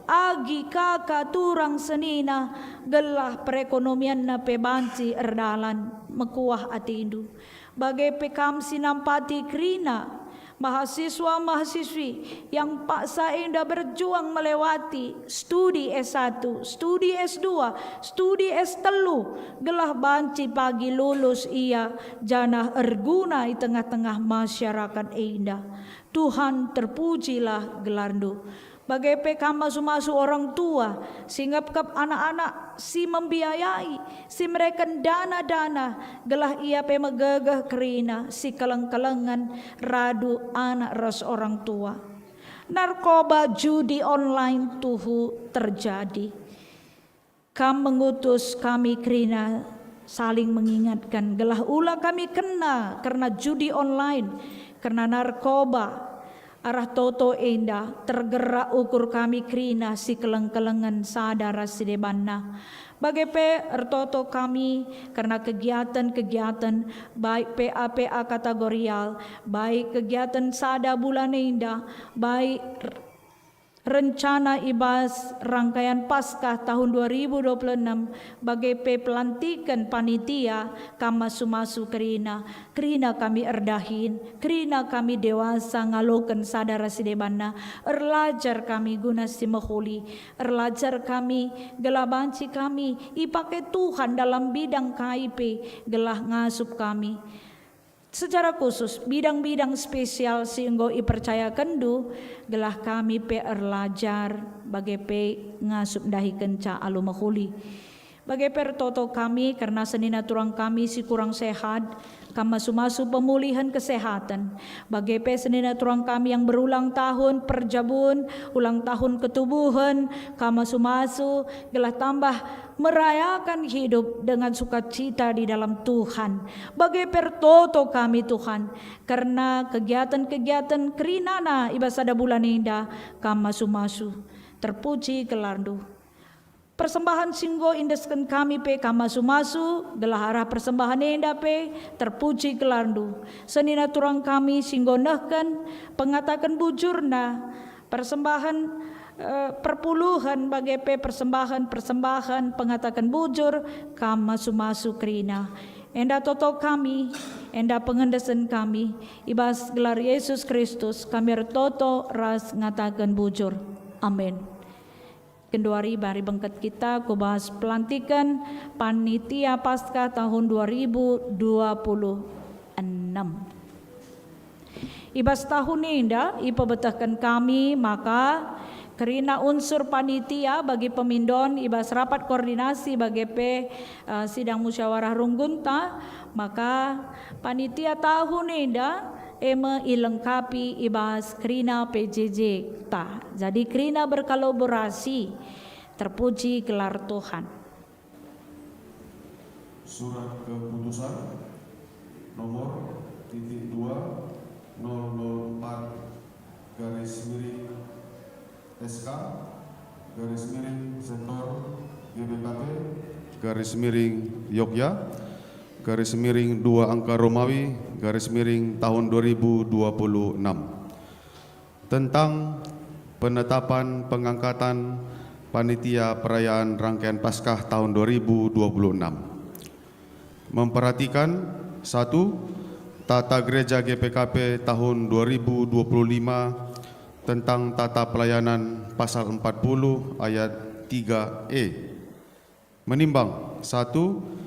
agi kakak turang senina, gelah perekonomian na pebanci erdalan mekuah atindu. Bagai pekam sinampati krina, mahasiswa-mahasiswi yang paksa indah berjuang melewati studi S1, studi S2, studi S3, gelah banci pagi lulus ia janah erguna di tengah-tengah masyarakat indah. Tuhan terpujilah gelardu. Bagai pekam masu-masu orang tua, singap kap anak-anak si membiayai, si mereka dana-dana, gelah ia pe megegah kerina, si keleng-kelengan radu anak ras orang tua. Narkoba judi online tuhu terjadi. Kam mengutus kami kerina saling mengingatkan, gelah ulah kami kena karena judi online, karena narkoba. Arah toto indah tergerak ukur kami krina si keleng-kelengan sadara si debanna. Bagepe ertoto kami karena kegiatan-kegiatan baik PA-PA kategorial, baik kegiatan sada bulan indah, baik rencana ibas rangkaian Paskah tahun 2026 bagai pelantikan panitia kama sumasu kerina kami erdahin, kerina kami dewasa ngalokan sadara sidebana, erlajar kami guna si mahuli, erlajar kami gelabanci kami ipake Tuhan dalam bidang KIP, gelah ngasup kami. Secara khusus bidang-bidang spesial sehingga ipercayakan du gelah kami pe erlajar bagai pe ngasup dahi kenca alu mahuli. Bagai pertoto kami karena senina turang kami si kurang sehat, kama sumasu pemulihan kesehatan. Bagai pe senina turang kami yang berulang tahun perjabun, ulang tahun ketubuhan, kama sumasu gelah tambah merayakan hidup dengan sukacita di dalam Tuhan. Bagai pertoto kami Tuhan, karena kegiatan-kegiatan kerinana ibasada bulan indah, kama sumasu terpuji gelardu. Persembahan singgo indeskan kami pe kama sumasu gelah arah persembahan indah pe terpuji gelardu. Senina turang kami singgo nehken pengatakan bujurna persembahan perpuluhan bagai pe persembahan pengatakan bujur kama sumasu krina. Enda toto kami, enda pengendesan kami ibas gelar Yesus Kristus kami toto ras ngatakan bujur. Amin. Kenduari bari bengket kita ku bahas pelantikan panitia Paskah tahun 2026. Ibas tahun indah ipebetahkan kami maka kerina unsur panitia bagi pemindon ibas rapat koordinasi bagi sidang musyawarah runggunta, maka panitia tahun indah ilengkapi ibas kerina PJJ ta. Jadi kerina berkolaborasi, terpuji gelar Tuhan. Surat keputusan nomor (004/SK/sektor GBKP Yogya _2 angka Romawi _tahun 2026 tentang penetapan pengangkatan panitia perayaan rangkaian Paskah tahun 2026. Memperhatikan 1. Tata Gereja GPKP tahun 2025 tentang tata pelayanan pasal 40 ayat 3E. Menimbang 1.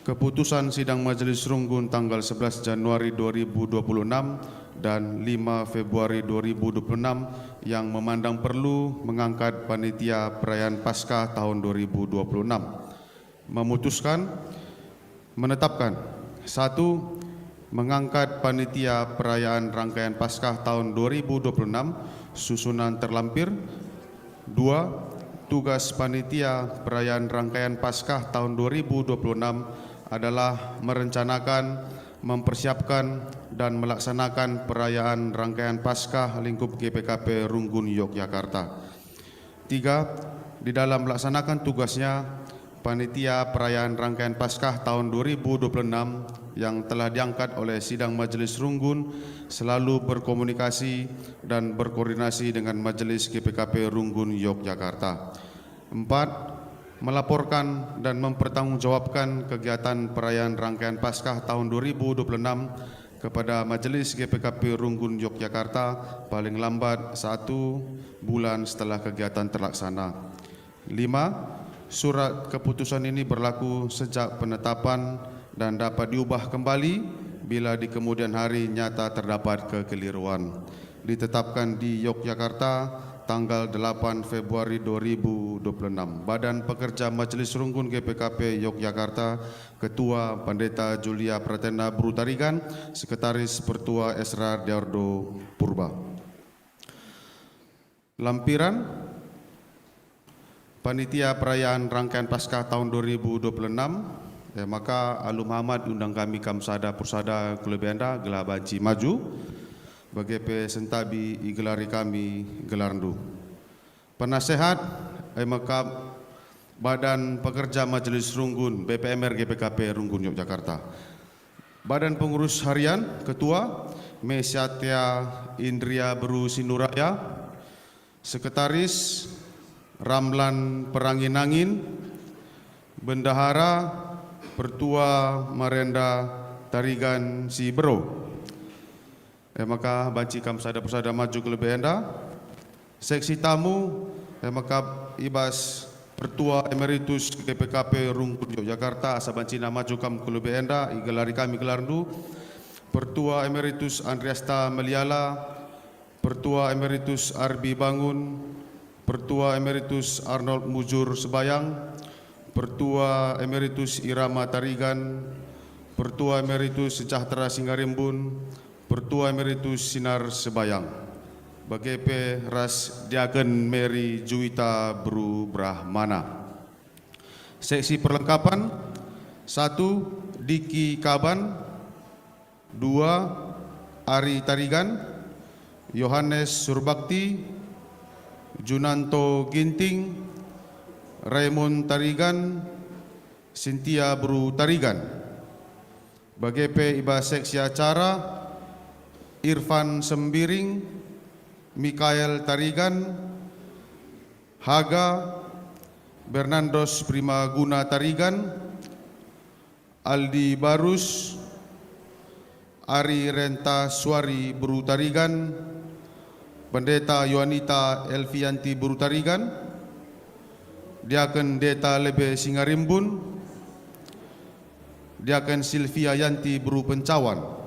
Keputusan Sidang Majelis Runggun tanggal 11 Januari 2026 dan 5 Februari 2026 yang memandang perlu mengangkat panitia perayaan Paskah tahun 2026. Memutuskan menetapkan 1. Mengangkat panitia perayaan rangkaian Paskah tahun 2026 susunan terlampir. 2. Tugas panitia perayaan rangkaian Paskah tahun 2026 adalah merencanakan, mempersiapkan, dan melaksanakan perayaan rangkaian Paskah lingkup GPKP Runggun Yogyakarta. 3. Di dalam melaksanakan tugasnya, panitia perayaan rangkaian Paskah tahun 2026 yang telah diangkat oleh Sidang Majelis Runggun selalu berkomunikasi dan berkoordinasi dengan Majelis GPKP Runggun Yogyakarta. 4. Melaporkan dan mempertanggungjawabkan kegiatan perayaan rangkaian Paskah tahun 2026 kepada Majelis GPKP Runggun Yogyakarta paling lambat 1 bulan setelah kegiatan terlaksana. 5. Surat keputusan ini berlaku sejak penetapan dan dapat diubah kembali bila di kemudian hari nyata terdapat kekeliruan. Ditetapkan di Yogyakarta tanggal 8 Februari 2026. Badan Pekerja Majelis Runggun GPKP Yogyakarta, Ketua Pendeta Julia Pratena Brutarigan, Sekretaris Pertua Esrar Diardo Purba. Lampiran Panitia Perayaan Rangkaian Paskah tahun 2026. Maka Alu Muhammad undang kami Kamsada Pursada Kulebenda gelar banci maju. BGP Sentabi igelari kami gelarndu. Penasehat maka Badan Pekerja Majelis Runggun BPMR GPKP Runggun Yogyakarta. Badan Pengurus Harian Ketua Mesyatia Indria Beru Sinuraya. Sekretaris Ramlan Peranginangin. Bendahara Pertua Marenda Tarigan Sibero. Maka banci Kamsada Persada maju ke lebih enda. Seksi tamu maka Ibas Pertua Emeritus GPKP Runggun Yogyakarta asa banci nama maju kam ke lebih enda igelari kami gelarndu. Pertua Emeritus Andriasta Meliala, Pertua Emeritus Arbi Bangun, Pertua Emeritus Arnold Mujur Sebayang, Pertua Emeritus Irama Tarigan, Pertua Emeritus Sejahtera Singarimbun, Pertua Emeritus Sinar Sebayang. BGP Ras Diaken Mary Juwita Bru Brahmana. Seksi perlengkapan 1. Diki Kaban. 2. Ari Tarigan, Yohanes Surbakti, Junanto Ginting, Raymond Tarigan, Cynthia Bru Tarigan. BGP Iba Seksi Acara Irfan Sembiring, Mikael Tarigan, Haga, Bernardos Primaguna Tarigan, Aldi Barus, Ari Renta Suari Bru Tarigan, Pendeta Yohanita Elvianti Bru Tarigan, Diaken Deta Lebe Singarimbun, Diaken Silvia Yanti Bru Pencawan.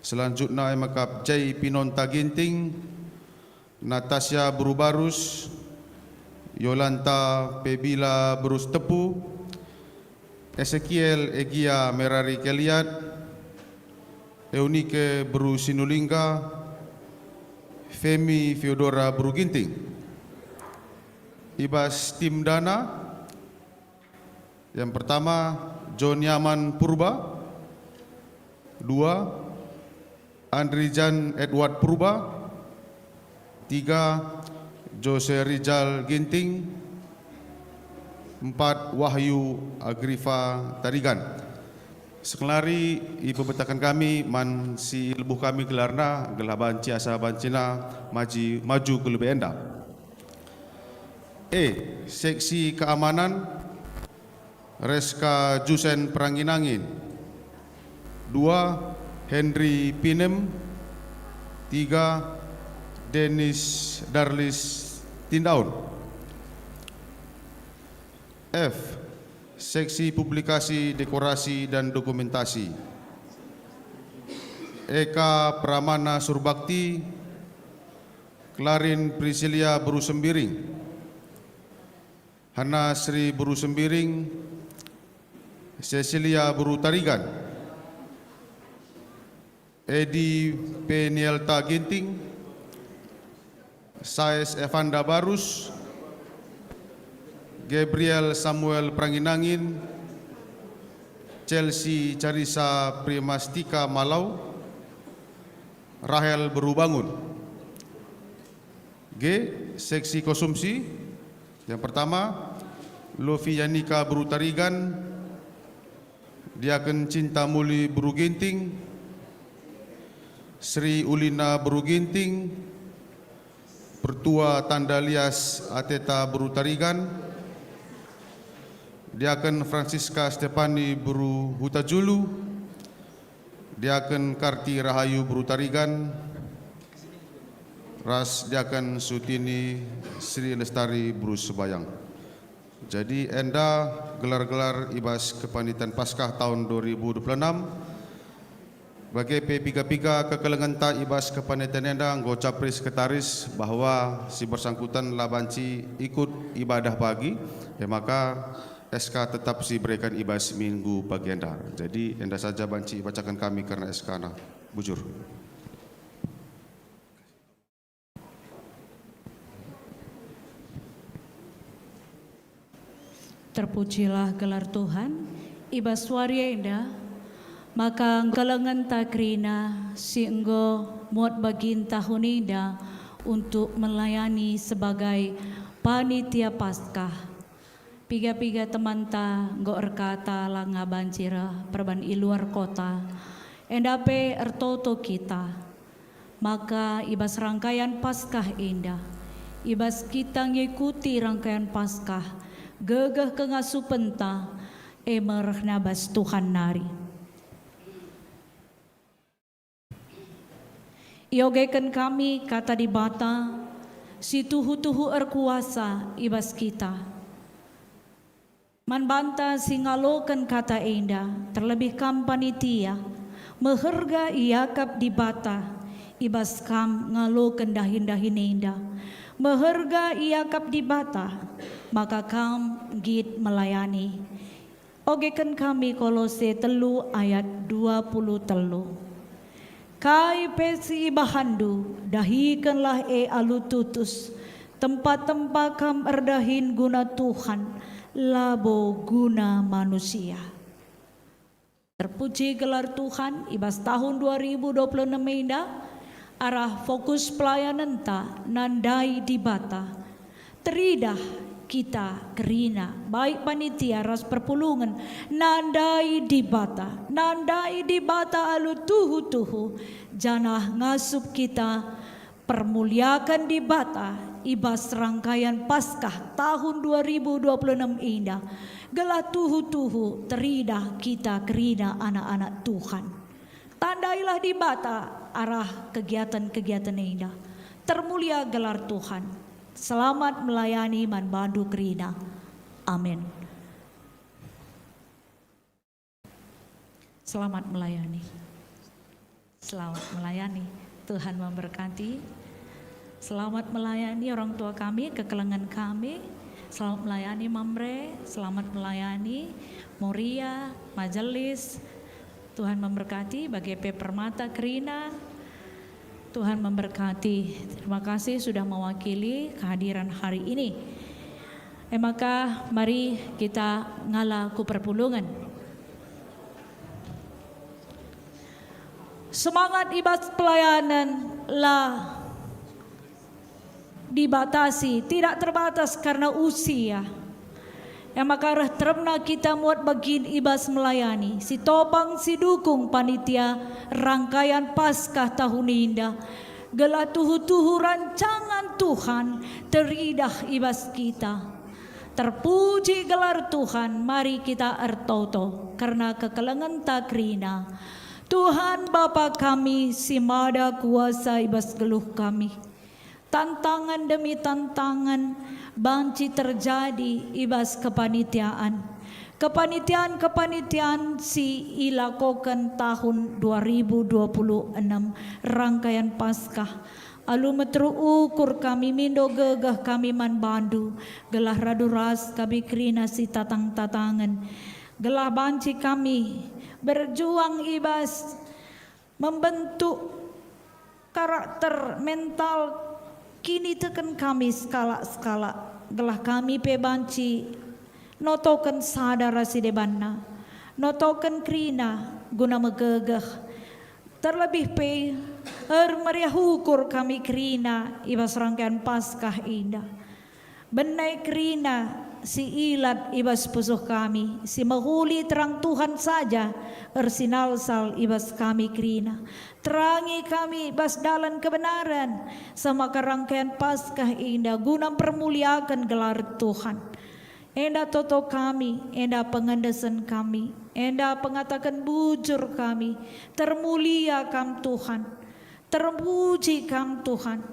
Selanjutnya Emakap Jai Pinonta Ginting, Natasha Bru Barus, Yolanta Pebila Brus Tepu, Ezekiel Egia Merari Keliat, Eunike Bru Sinulingga, Femi Fiodora Bru Ginting. Ibas Tim Dana. Yang pertama John Yaman Purba. 2. Andrijan Edward Purba. 3. Jose Rizal Ginting. 4. Wahyu Agrifa Tarigan. Sekelari ibu betakan kami man si lebuh kami gelarna gelah banci asa bancina maju ke lebih enda. Seksi keamanan Reska Jusen Peranginangin. 2. Henry Pinem. 3. Dennis Darlis Tindaun. F. Seksi Publikasi, Dekorasi, dan Dokumentasi, Eka Pramana Surbakti, Klarin Priscilia Buru Sembiring, Hana Sri Buru Sembiring, Cecilia Buru Tarigan, Edi Penielta Ginting, Saes Evanda Barus, Gabriel Samuel Pranginangin, Chelsea Carisa Primastika Malau, Rahel Berubangun. G. Seksi Konsumsi. Yang pertama, Lofi Yanika Berutarigan, Diaken Cinta Muli Beruginting, Sri Ulina Beruginting, Pertua Tandalias Ateta Berutarigan, Diaken Francisca Stepani Buru Hutajulu, Diaken Karti Rahayu Berutarigan, Ras Diaken Sutini Sri Lestari Buru Sebayang. Jadi enda gelar-gelar ibas kepanitan Paskah tahun 2026 bagi P3 kekelengan ta ibas kepanitan enda anggota Capri Sekretaris bahwa si bersangkutan labanci ikut ibadah pagi, maka SK tetap si berikan ibas minggu pagi enda. Jadi enda saja banci bacakan kami karena SK na bujur. Terpujilah gelar Tuhan, ibas waria indah, maka gelengan takrina si enggo muat bagin tahun indah untuk melayani sebagai panitia Paskah. Piga-piga teman ta nggo erkata langa bancira perban iluar kota, endape ertoto kita, maka ibas rangkaian Paskah indah, ibas kita ngikuti rangkaian Paskah, gegah kengasu penta, emer nabas Tuhan nari. Iogekan kami kata di bata, si tuhu-tuhu erkuasa ibas kita. Manbanta singalokan kata indah, terlebih kam panitia, meherga iakap di bata, ibas kam ngalokan dahin-dahin indah. Meherga iakap di bata, maka kam git melayani. Ogekan kami Kolose 3 ayat 20 telu. Kai pesi bahandu, dahikanlah alututus, tempat-tempat kam erdahin guna Tuhan, labo guna manusia. Terpuji gelar Tuhan, ibas tahun 2026 indah, arah fokus pelayanan ta nandai di bata. Teridah kita kerina, baik panitia ras perpulungan, nandai di bata alu tuhu-tuhu, janah ngasup kita, permuliakan di bata, ibas rangkaian Paskah tahun 2026 indah, gelah tuhu-tuhu teridah kita kerina anak-anak Tuhan. Tandailah di bata arah kegiatan-kegiatan indah, termulia gelar Tuhan. Selamat melayani manbandu kerina. Amin. Selamat melayani. Selamat melayani. Tuhan memberkati. Selamat melayani orang tua kami, kekelengan kami. Selamat melayani Mamre, selamat melayani Moria, majelis. Tuhan memberkati bagi P Permata Kerina. Tuhan memberkati. Terima kasih sudah mewakili kehadiran hari ini. Maka mari kita ngalah ku perpulungan. Semangat ibadah pelayanan lah dibatasi, tidak terbatas karena usia. Maka teremna kita muat bagin ibas melayani, si topang si dukung panitia rangkaian Paskah tahun indah, gelah tuhu-tuhu rancangan Tuhan teridah ibas kita. Terpuji gelar Tuhan, mari kita ertoto karena kekelengan takrina. Tuhan Bapa kami, si mada kuasa ibas geluh kami. tantangan demi tantangan banci terjadi ibas kepanitiaan. Kepanitiaan si ilakokan tahun 2026 rangkaian Paskah. Alu metru ukur kami mindo gegah kami man bandu, gelah raduras kami krina si tatang-tatangan. Gelah banci kami berjuang ibas membentuk karakter mental kini teken kami skala-skala. Gelah kami pe banci notoken sadara si debanna, notoken krina guna megegah. Terlebih pe meriah ukur kami krina ibas rangkaian Paskah indah. Benai krina si ilat ibas pusuh kami, si mahuli terang Tuhan saja ersinalsal ibas kami krina. Terangi kami ibas dalan kebenaran sama kerangkaian Paskah indah guna permuliakan gelar Tuhan. Enda toto kami, enda pengendesan kami, enda pengatakan bujur kami, termulia kam Tuhan, terpuji kam Tuhan.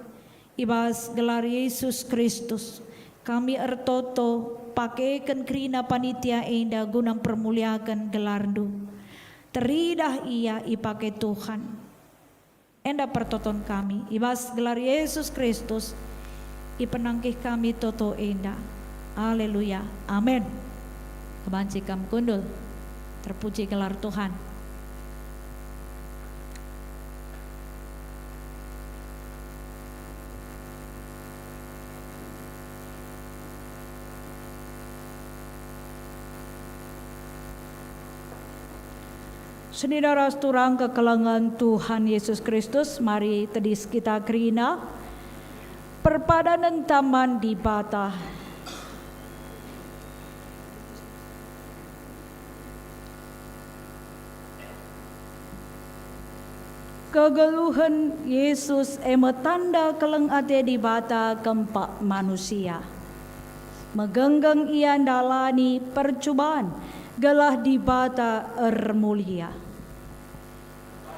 Ibas gelar Yesus Kristus, kami ertoto pakaikan krina panitia enda guna permuliakan gelardu. Teridah ia ipakai Tuhan. Enda pertoton kami, ibas gelar Yesus Kristus, ipenangkih kami toto enda. Haleluya, amin. Kebanci kam kundul, terpuji gelar Tuhan. Saudara turang kekelangan Tuhan Yesus Kristus, mari tedis kita kerina perpadanan taman di bata. Kegeluhan Yesus tanda keleng ate di bata kempak manusia. Megenggang ia dalani percobaan gelah di bata mulia.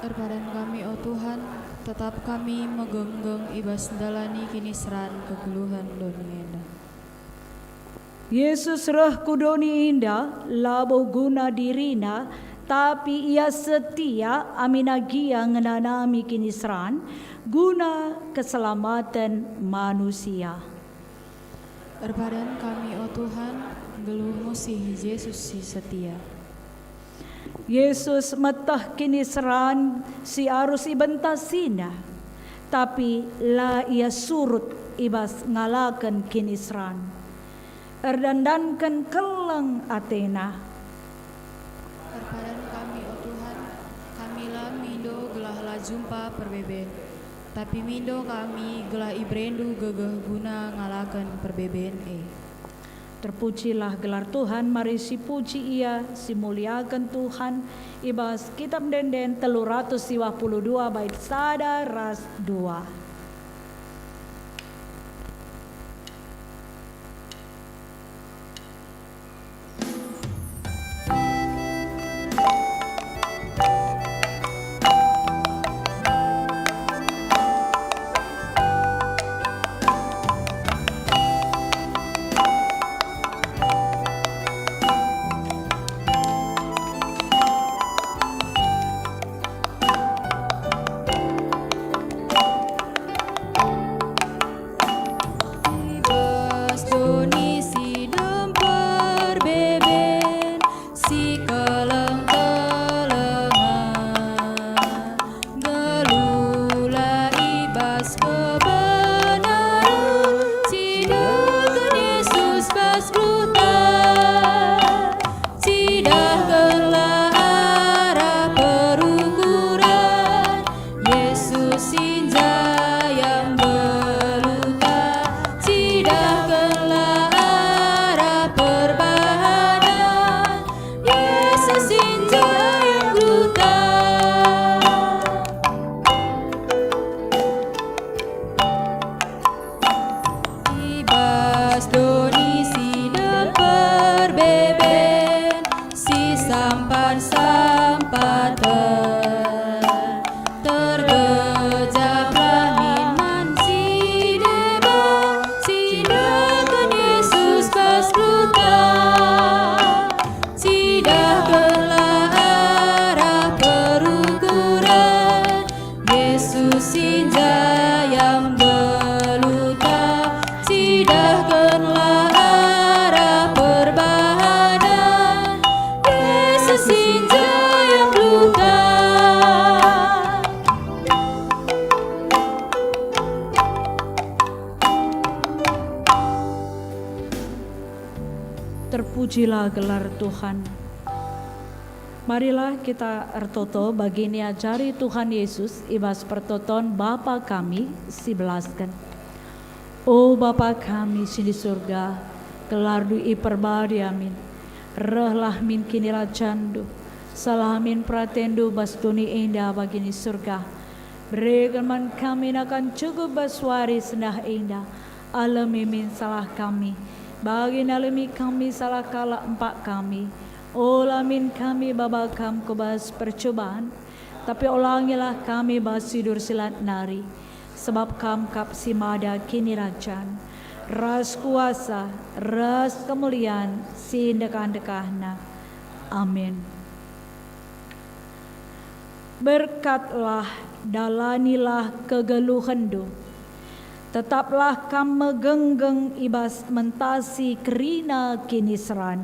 Erpadan kami, oh Tuhan, tetap kami megenggeng ibas dalani kini seran kegeluhan doni enda. Yesus reh kudoni indah, labo guna dirina, tapi ia setia aminagia ngenanami kini seran, guna keselamatan manusia. Erpadan kami, oh Tuhan, geluh musih Yesus si setia. Yesus metah kini seran si arus ibentasina, tapi la ia surut ibas ngalakan kini seran. Erdandankan keleng Athena. Erpadan kami, oh Tuhan, kamilah mindo gelah la jumpa perbeben, tapi mindo kami gelah ibrendu gegeh guna ngalakan perbeben Terpujilah gelar Tuhan, mari si puji ia, si muliakan Tuhan. Ibas kitab denden 352 bait sada ras 2. Sinja yang berluka, cidahkanlah terpujilah gelar Tuhan. Marilah kita ertoto bagini ajari Tuhan Yesus ibas pertoton Bapa kami sibelaskan. O Bapa kami di surga, kelardu i perbadi amin. Rehlah min kini rajandu, salah min pratendu bastuni indah bagini surga. Berikan man kami akan cukup baswari sendah indah. Alami min salah kami, bagi alami kami salah kala empat kami. Olamin kami babakam kebas percobaan, tapi ulangilah kami basidur silat nari. Sebab kam kap simada kini rajan, ras kuasa, ras kemuliaan, sindekan-dekahna. Amin. Berkatlah, dalanilah kegeluhendu. Tetaplah kam megenggeng ibas mentasi kerina kini seran.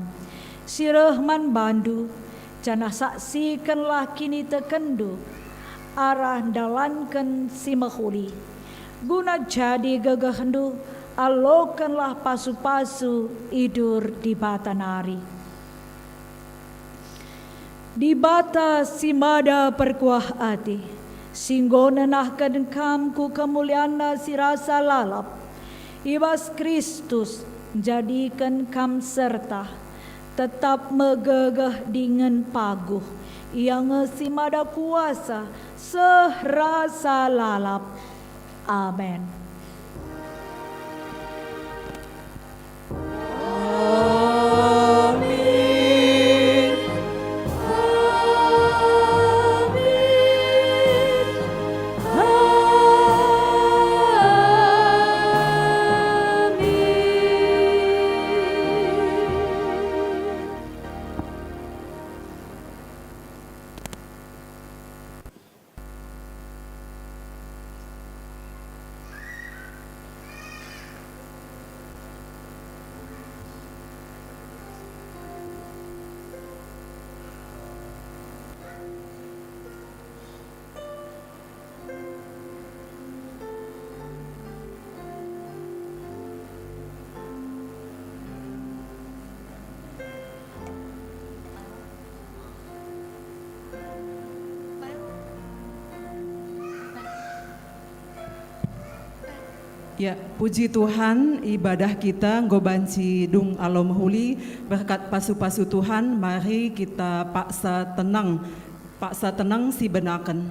Sirehman bandu, janah saksikanlah kini tekendu. Arah dalankan si mahuli. Guna jadi gegehendu, alokanlah pasu-pasu idur di batanari. Di bata si mada perkuah ati, singgona nah kedengkam ku kemuliaan si rasa lalap. Ibas Kristus jadikan kam serta, tetap megegeh dengan paguh, yang si mada kuasa serasa lalap. Amin. Ya, puji Tuhan, ibadah kita ngobanci dung alom huli berkat pasu-pasu Tuhan. Mari kita paksa tenang si benaken.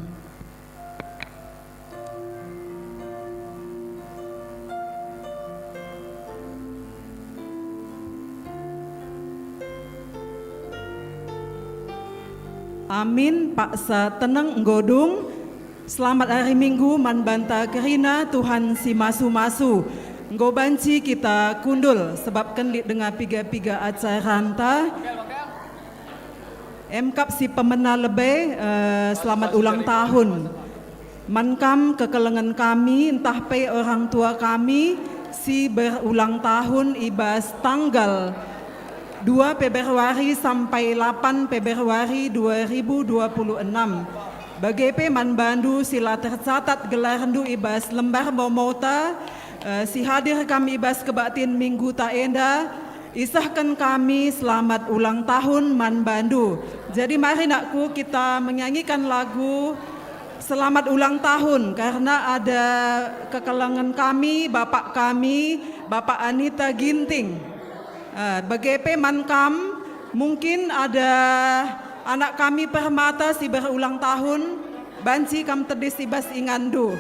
Amin, paksa tenang nggodung. Selamat hari Minggu, man banta kerina Tuhan si masu-masu. Ngobanci kita kundul sebab kenlit dengan piga-piga acara hanta. Emkap si pemena lebih selamat ulang tahun. Mankam kekelengan kami, entah pe orang tua kami si berulang tahun ibas tanggal 2 Februari sampai 8 Februari 2026. Bagi man bandu sila tercatat gelar hendu ibas lembar momota si hadir kami ibas kebaktin minggu taenda isahkan kami selamat ulang tahun man bandu. Jadi mari nakku kita menyanyikan lagu selamat ulang tahun karena ada kekelangan kami Bapak Anita Ginting. Bagi man kam mungkin ada anak kami Permata si berulang tahun, banci kam tedis ibas ingandu.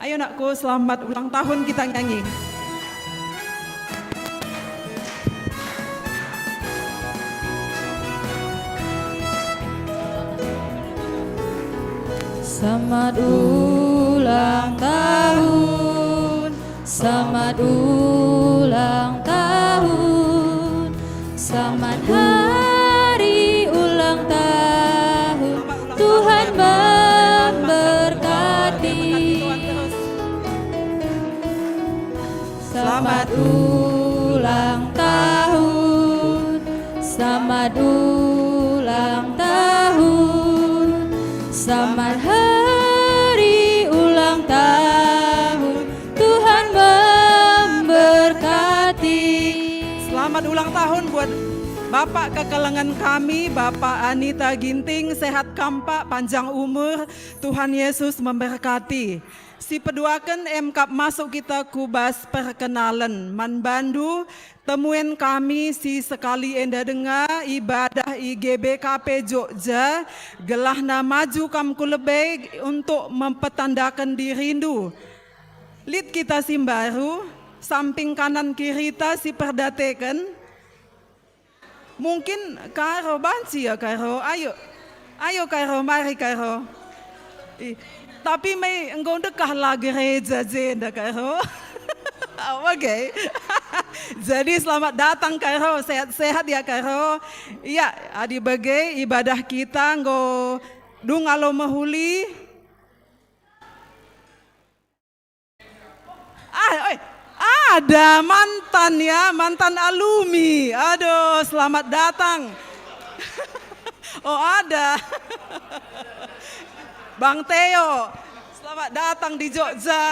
Ayo nakku selamat ulang tahun kita nyanyi. Selamat ulang tahun, selamat ulang tahun, selamat hari ulang tahun, Tuhan memberkati. Selamat ulang tahun, selamat ulang tahun, selamat hari ulang tahun, Tuhan memberkati. Selamat ulang ulang tahun buat Bapak kekelengan kami, Bapak Anita Ginting, sehat kampak, panjang umur, Tuhan Yesus memberkati. Si peduakan MKAP masuk kita kubas perkenalan. Man bandu temuin kami si sekali enda dengar ibadah IGBKP Jogja, gelah maju kamku lebih untuk mempertandakan dirindu. Lid kita simbaru, samping kanan kiri kita si perdatekan. Mungkin Karo banci ya Karo, ayo Karo, mari Karo. Tapi may enggak dekah lah gereja jenda Karo. Oke. Jadi selamat datang Karo, sehat-sehat ya Karo. Iya, adi bagai ibadah kita nggo dungalo mahuli. Ada mantan ya, mantan alumni. Aduh, selamat datang. Oh ada. Bang Theo, selamat datang di Jogja.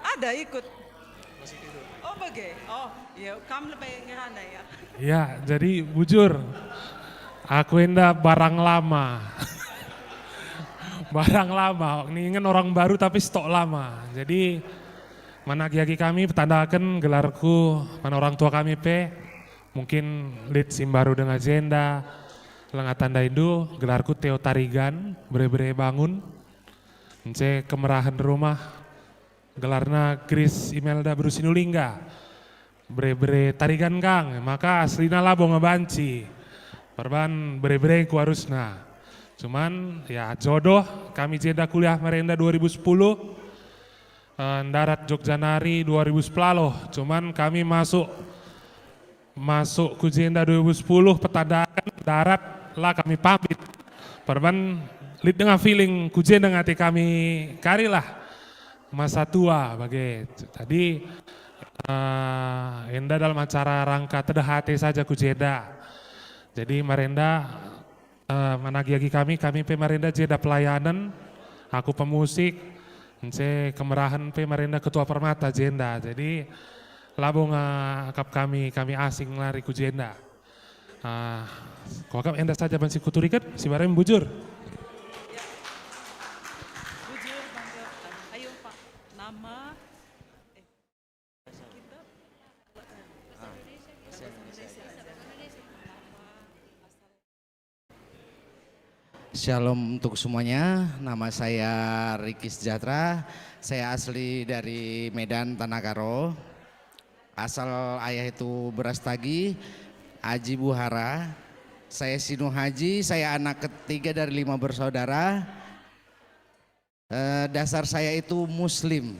Ada ikut. Oh bagai. Oh, ya kamu lebih ngerana ya. Ya, jadi bujur. Aku enda barang lama. Barang lama, ingin orang baru tapi stok lama. Jadi managi-agi kami petandakan gelarku mana orang tua kami mungkin lead simbaru dengan agenda lengat tanda itu gelarku Theo Tarigan bere-bere bangun ence kemerahan rumah gelarna Chris Imelda Brusinulingga bere-bere Tarigan Kang maka aslina labo ngebanci perban bere-bere ku harusna cuman ya jodoh kami jeda kuliah merenda 2010 darat Jogjanari 2010 cuman kami masuk Kujenda 2010 petadakan darat lah kami pamit perban lid dengan feeling Kujenda ngati kami karilah masa tua bagai tadi enda dalam acara rangka tedahate saja Kujenda jadi marenda managi-agi kami pemerenda jeda pelayanan aku pemusik Nce kemerahan pemerintah ketua permata jenda, jadi labo ngakap kami asing lari ku jenda. Kau akap enda saja bansi kuturikat, si bareng bujur. Bujur, ayo Pak, nama. Shalom untuk semuanya, nama saya Riki Sejahtera, saya asli dari Medan Tanah Karo, asal ayah itu Berastagi, Haji Buhara, saya Sinu Haji, saya anak ketiga dari 5 bersaudara, dasar saya itu Muslim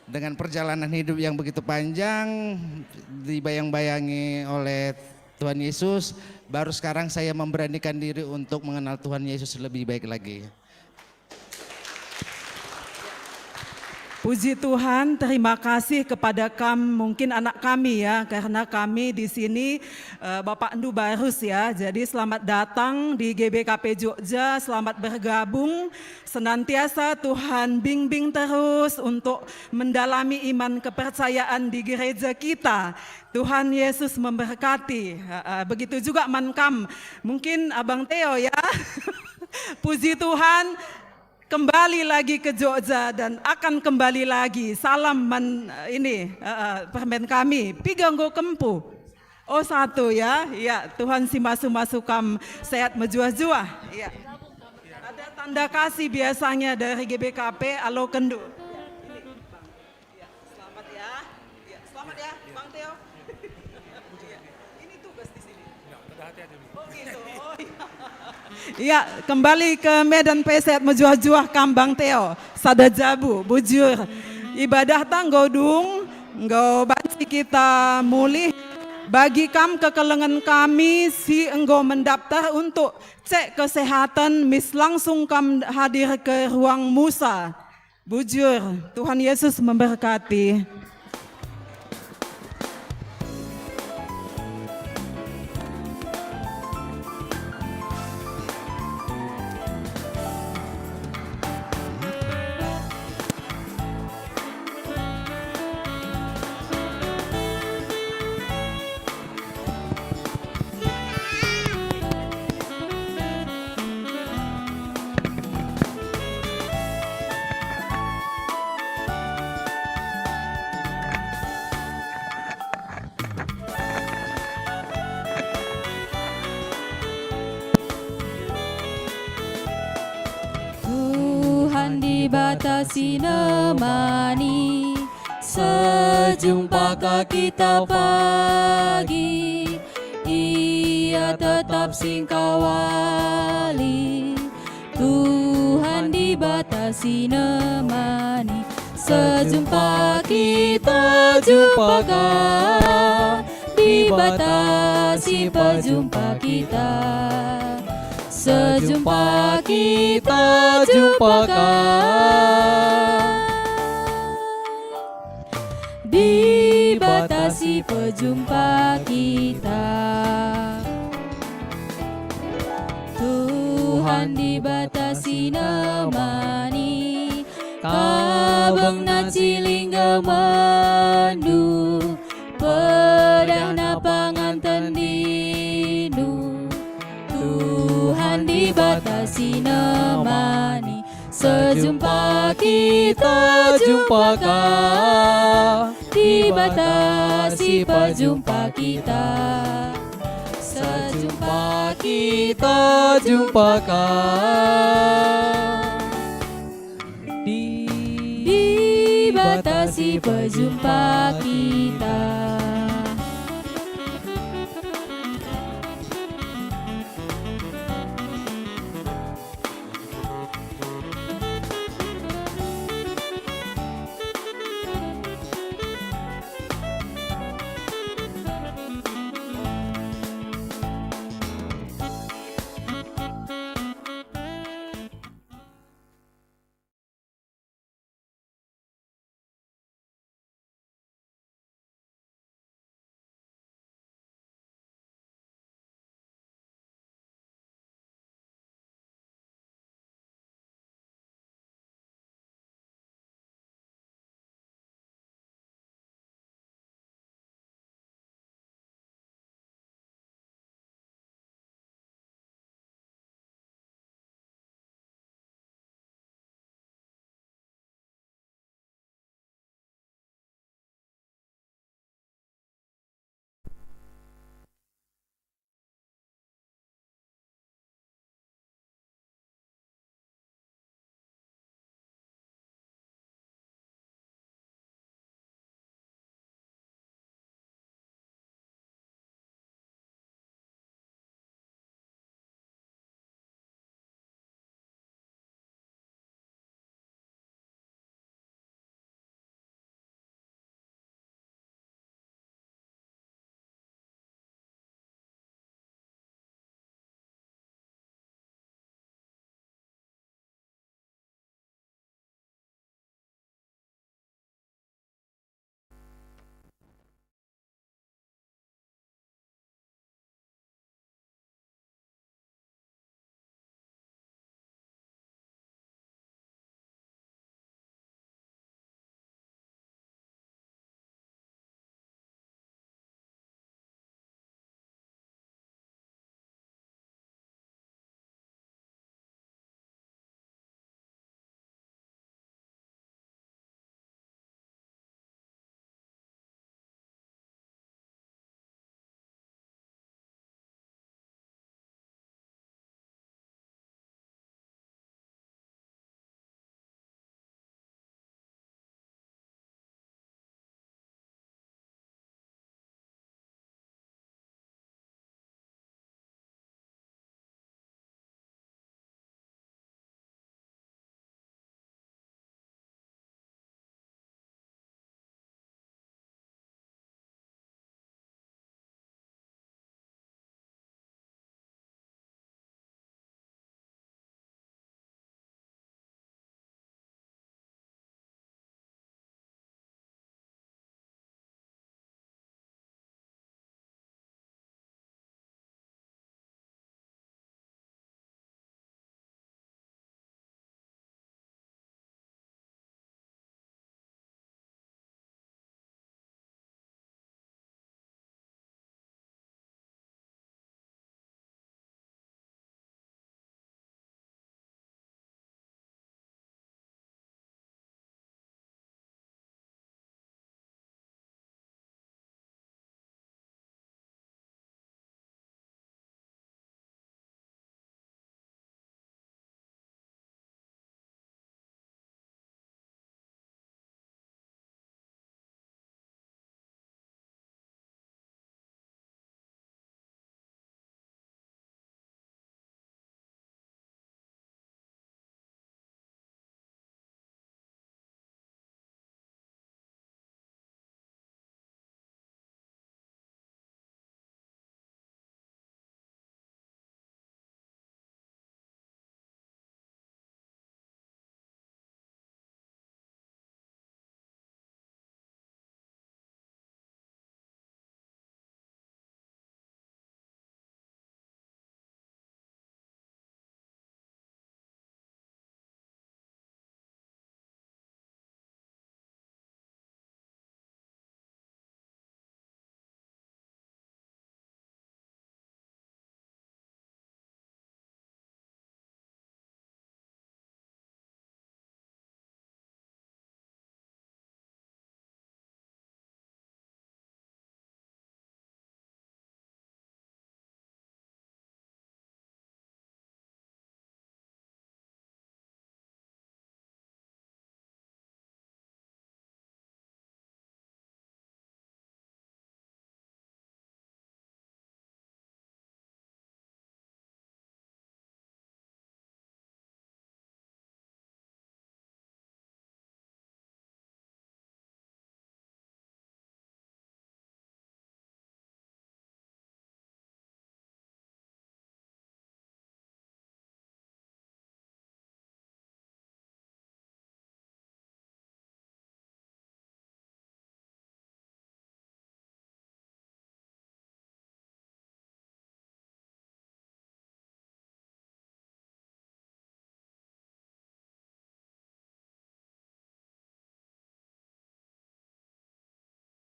dengan perjalanan hidup yang begitu panjang, dibayang-bayangi oleh Tuhan Yesus, baru sekarang saya memberanikan diri untuk mengenal Tuhan Yesus lebih baik lagi. Puji Tuhan, terima kasih kepada mungkin anak kami ya, karena kami di sini Bapak Endu Barus ya. Jadi selamat datang di GBKP Jogja, selamat bergabung. Senantiasa Tuhan bimbing terus untuk mendalami iman kepercayaan di gereja kita. Tuhan Yesus memberkati. Begitu juga Mankam, mungkin Abang Theo ya. Puji Tuhan. Kembali lagi ke Jogja dan akan kembali lagi. Salam permen kami. Piganggo kempu. Oh satu ya. Ya Tuhan si masuk-masukam sehat menjuah-juah. Ya. Ada tanda kasih biasanya dari GBKP Alo Kendu. Ya, selamat ya. Ya, selamat ya Bang Theo. Ya, ini tugas di sini. Oh gitu. Oh iya. Ya, kembali ke Medan Peset menjuah-juah Kambang Theo, Sada Jabu, bujur. Ibadah tanggo dung, enggo banci kita mulih. Bagi kekelengan kami si enggo mendaftar untuk cek kesehatan mis langsung hadir ke ruang Musa. Bujur, Tuhan Yesus memberkati. dibatasi nemani, sejumpakah kita pagi, Ia tetap singkawali. Tuhan dibatasi nemani, sejumpa kita jumpakah, dibatasi pejumpa kita. Sejumpa kita jumpakah, dibatasi pejumpa kita. Tuhan dibatasi nemani, kabeng na cilingga mandu, pedah na panganten dindu. Tuhan dibatasi nemani, sejumpa kita jumpakah, dibatasi pejumpa kita. Sejumpa kita jumpakah, dibatasi pejumpa kita.